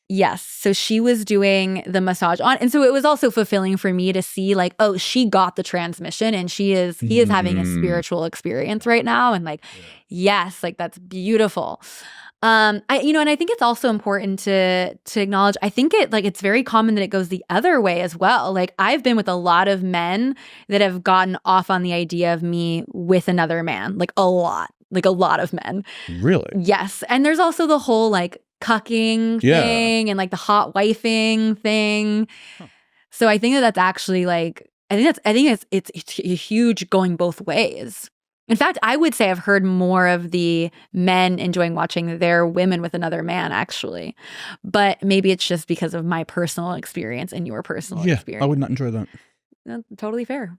Yes. So she was doing the massage on. And so it was also fulfilling for me to see like, oh, she got the transmission, and he is having a spiritual experience right now. And like, yes, like that's beautiful. And I think it's also important to acknowledge, I think it's very common that it goes the other way as well. Like I've been with a lot of men that have gotten off on the idea of me with another man, like a lot of men. Really? Yes. And there's also the whole like cucking thing and like the hot wifing thing. Huh. So I think that's actually like, I think it's huge going both ways. In fact, I would say I've heard more of the men enjoying watching their women with another man, actually. But maybe it's just because of my personal experience and your personal experience. I would not enjoy that. That's totally fair.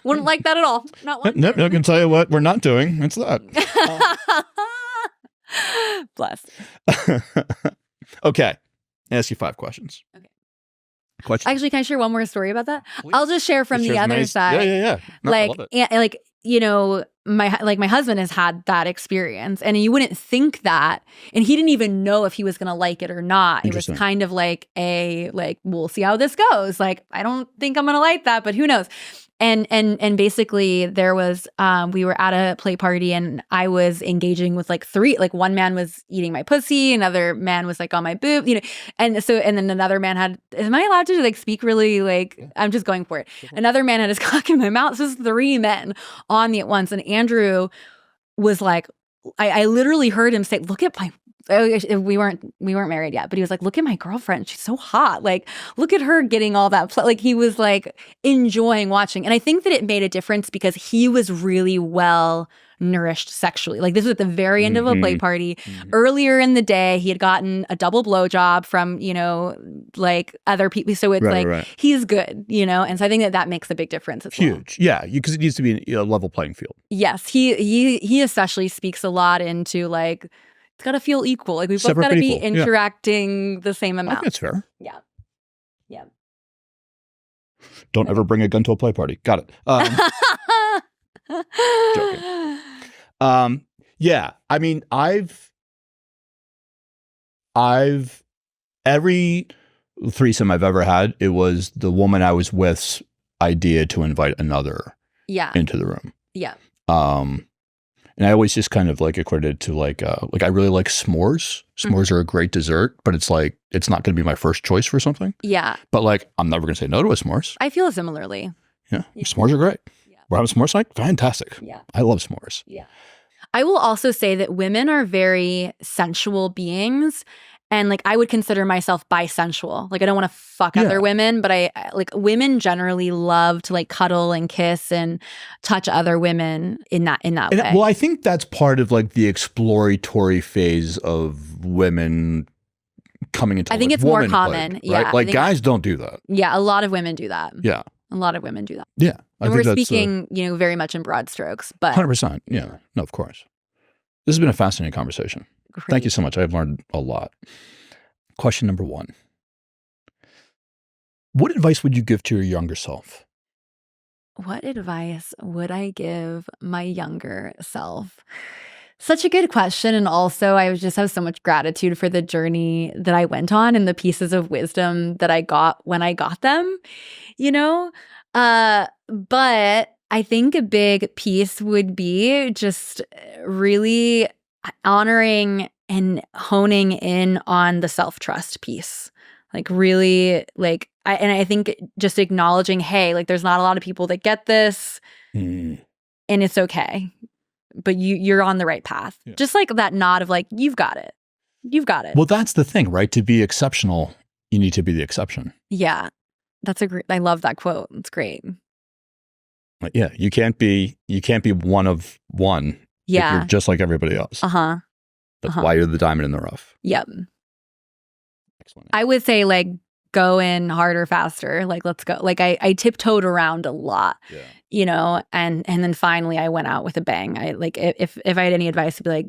Wouldn't like that at all. Not one. Nope, I can tell you what we're not doing. It's that. Bless. Okay. Ask you 5 questions. Okay. Question. Actually, can I share one more story about that? Please. I'll just share from the other side. Yeah. No, I love it. Like, you know, my husband has had that experience, and you wouldn't think that, and he didn't even know if he was going to like it or not. It was kind of like we'll see how this goes. Like, I don't think I'm going to like that, but who knows? And basically there was we were at a play party, and I was engaging with like 3, like one man was eating my pussy, another man was like on my boob, you know, and then another man had, am I allowed to like speak really, like I'm just going for it. Another man had his cock in my mouth. So this was 3 men on me at once, and Andrew was like, I literally heard him say, look at my, we weren't married yet, but he was like, look at my girlfriend, she's so hot, like look at her getting all that like he was like enjoying watching. And I think that it made a difference because he was really well nourished sexually. Like this was at the very end of a play party. Earlier in the day, he had gotten a double blowjob from, you know, like other people. So it's he's good, you know? And so I think that makes a big difference as well. Huge. Yeah. Because it needs to be a level playing field. Yes. He especially speaks a lot into like, it's got to feel equal. Like we've both got to be interacting the same amount. I think that's fair. Yeah. Yeah. Don't ever bring a gun to a play party. Got it. Joking. Yeah. I mean, I've every threesome I've ever had, it was the woman I was with's idea to invite another into the room. Yeah. And I always just kind of like equated it to like I really like s'mores. S'mores are a great dessert, but it's like, it's not going to be my first choice for something. Yeah. But like, I'm never going to say no to a s'mores. I feel similarly. Yeah. S'mores are great. Yeah. We're having s'mores night? Fantastic. Yeah. I love s'mores. Yeah. I will also say that women are very sensual beings. And like, I would consider myself bisensual. Like, I don't want to fuck other women, but I like women generally love to like cuddle and kiss and touch other women in that way. Well, I think that's part of like the exploratory phase of women coming into. I think it's more common. Right? Yeah, like guys don't do that. Yeah, a lot of women do that. Yeah, a lot of women do that. Yeah, and we're speaking, you know, very much in broad strokes, but 100%. Yeah, no, of course. This has been a fascinating conversation. Great. Thank you so much. I've learned a lot. Question number 1. What advice would you give to your younger self? What advice would I give my younger self? Such a good question. And also, I just have so much gratitude for the journey that I went on and the pieces of wisdom that I got when I got them, you know? But I think a big piece would be just really honoring and honing in on the self-trust piece. Like really, like, I think just acknowledging, hey, like there's not a lot of people that get this and it's okay. But you're on the right path. Yeah. Just like that nod of like, you've got it. You've got it. Well, that's the thing, right? To be exceptional, you need to be the exception. Yeah. That's I love that quote. It's great. Yeah. You can't be one of one. Yeah. If you're just like everybody else. That's why you're the diamond in the rough. Yep. Excellent. I would say like go in harder, faster. Like, let's go. Like I tiptoed around a lot, you know, and then finally I went out with a bang. I like, if I had any advice, it'd be like,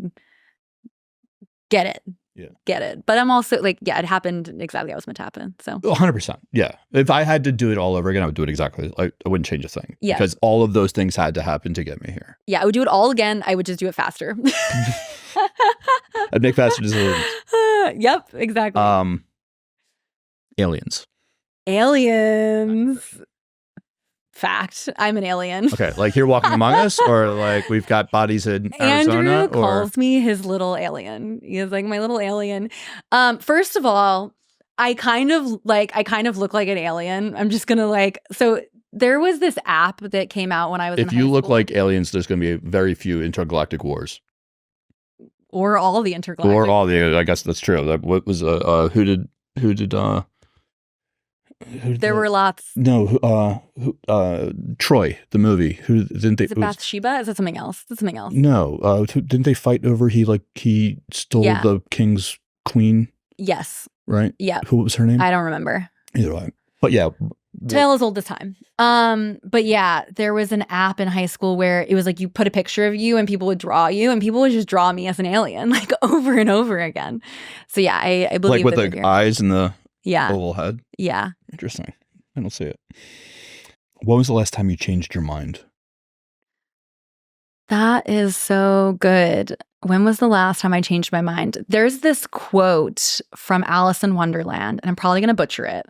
get it. Yeah. Get it. But I'm also like, yeah, it happened exactly how it was meant to happen. So 100%. Yeah. If I had to do it all over again, I would do it exactly. I wouldn't change a thing. Yeah. Because all of those things had to happen to get me here. Yeah. I would do it all again. I would just do it faster. I'd make faster decisions. Yep. Exactly. Aliens. Fact. I'm an alien. Okay. Like here walking among us, or like we've got bodies in Arizona. Andrew calls me his little alien. He is like my little alien. First of all, I kind of look like an alien. I'm just gonna like, so there was this app that came out when I was in high school. If you look like aliens, there's gonna be very few intergalactic wars. Or all the intergalactic. Or all the, I guess that's true. What was who did there were lots. No, Troy, the movie. Who didn't they? Is it Bathsheba? Is that something else? That's something else. No, didn't they fight over? He stole the king's queen. Yes. Right. Yeah. Who was her name? I don't remember. Either way, but yeah, Tale as old as time. But yeah, there was an app in high school where it was like you put a picture of you and people would draw you and people would just draw me as an alien, like over and over again. So yeah, I believe like with the eyes and the oval head. Yeah. Interesting. I don't see it. When was the last time you changed your mind? That is so good. When was the last time I changed my mind? There's this quote from Alice in Wonderland, and I'm probably going to butcher it,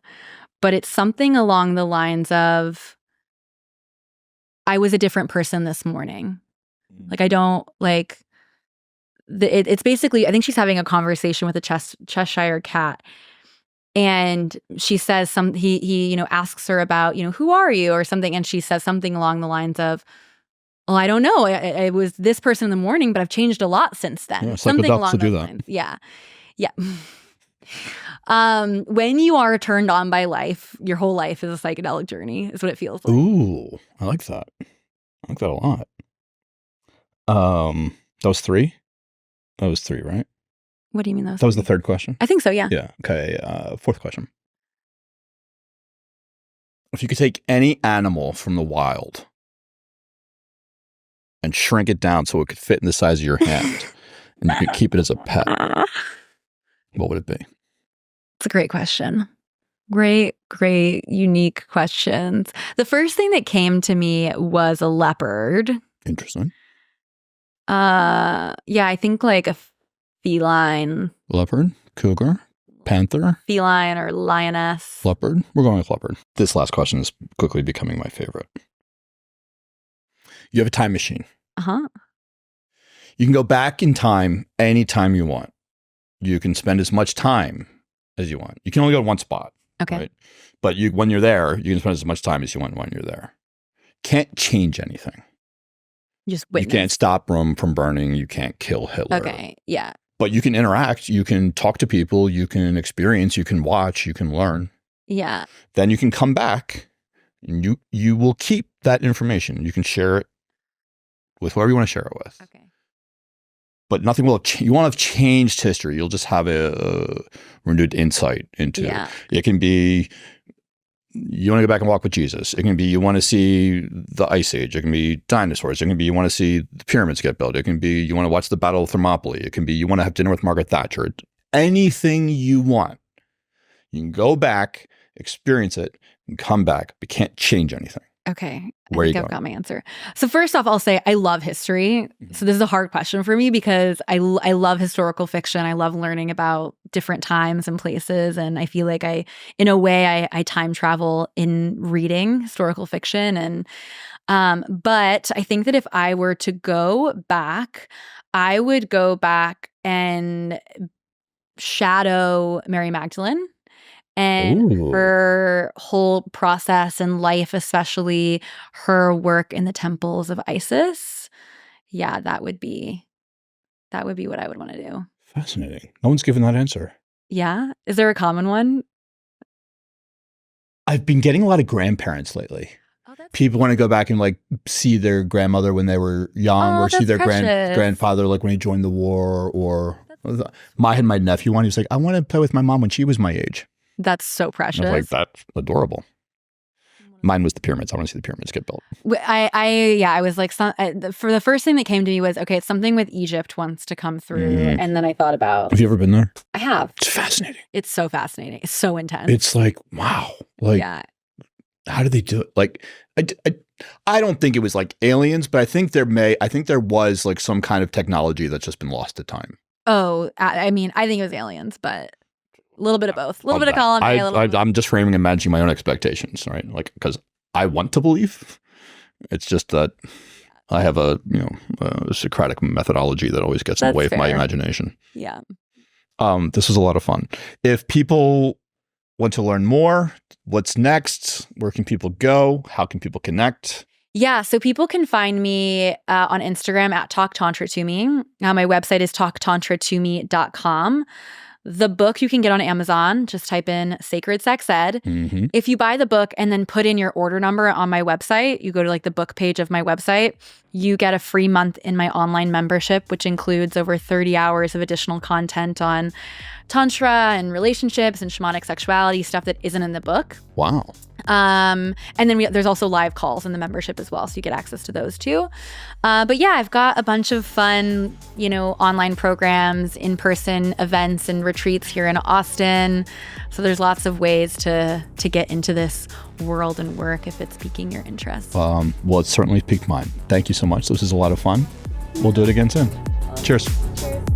but it's something along the lines of, I was a different person this morning. Like, I don't like, it's basically, I think she's having a conversation with a Cheshire cat. And she says he asks her about, who are you or something. And she says something along the lines of, well, I don't know. I was this person in the morning, but I've changed a lot since then. Yeah, something along those lines. Yeah. Yeah. When you are turned on by life, your whole life is a psychedelic journey, is what it feels like. Ooh, I like that. I like that a lot. That was 3? That was 3, right? What do you mean those? That was the third question? I think so, yeah. Yeah. Okay. 4th question. If you could take any animal from the wild and shrink it down so it could fit in the size of your hand and you could keep it as a pet, what would it be? It's a great question. Great, unique questions. The first thing that came to me was a leopard. Interesting. Yeah, I think like a feline. Leopard, cougar, panther. Feline or lioness. Leopard. We're going with leopard. This last question is quickly becoming my favorite. You have a time machine. Uh-huh. You can go back in time anytime you want. You can spend as much time as you want. You can only go to one spot. Okay. Right? But when you're there, you can spend as much time as you want when you're there. Can't change anything. Just witness. You can't stop Rome from burning. You can't kill Hitler. Okay, yeah. But you can interact. You can talk to people. You can experience. You can watch. You can learn. Yeah. Then you can come back and you will keep that information. You can share it with whoever you want to share it with. Okay. But nothing will, you won't have changed history. You'll just have a renewed insight into it. It can be, you want to go back and walk with Jesus. It can be, you want to see the Ice Age. It can be dinosaurs. It can be, you want to see the pyramids get built. It can be, you want to watch the Battle of Thermopylae. It can be, you want to have dinner with Margaret Thatcher. Anything you want. You can go back, experience it, and come back, but can't change anything. Okay. Where I think I've got my answer. So first off, I'll say I love history. So this is a hard question for me because I love historical fiction. I love learning about different times and places. And I feel like in a way, I time travel in reading historical fiction. And but I think that if I were to go back, I would go back and shadow Mary Magdalene. And her whole process and life, especially her work in the temples of Isis. Yeah, that would be what I would want to do. Fascinating. No one's given that answer. Yeah? Is there a common one? I've been getting a lot of grandparents lately. Oh, people want to go back and like see their grandmother when they were young or see their grandfather like when he joined the war or I had my nephew one. He was like, I want to play with my mom when she was my age. That's so precious. I was like, that's adorable. Mine was the pyramids. I want to see the pyramids get built. I was like, for the first thing that came to me was, okay, it's something with Egypt wants to come through. And then I thought about. Have you ever been there? I have. It's fascinating. It's so fascinating. It's so intense. It's like, wow. Like, how did they do it? Like, I don't think it was like aliens, but I think there was like some kind of technology that's just been lost to time. Oh, I mean, I think it was aliens, but a little bit of both. A little bit of column A. I'm just framing and managing my own expectations, right? Like, because I want to believe. It's just that I have a Socratic methodology that always gets in the way of my imagination. Yeah. This was a lot of fun. If people want to learn more, what's next? Where can people go? How can people connect? Yeah, so people can find me on Instagram at Talk Tantra to me. My website is talktantratome.com. The book you can get on Amazon. Just type in Sacred Sex Ed. Mm-hmm. If you buy the book and then put in your order number on my website, you go to like the book page of my website, you get a free month in my online membership, which includes over 30 hours of additional content on Tantra and relationships and shamanic sexuality, stuff that isn't in the book. Wow. And then there's also live calls in the membership as well, so you get access to those too. But yeah, I've got a bunch of fun, online programs, in-person events and retreats here in Austin. So there's lots of ways to get into this world and work if it's piquing your interest. Well, it's certainly piqued mine. Thank you so much. This is a lot of fun. We'll do it again soon. Cheers. Cheers.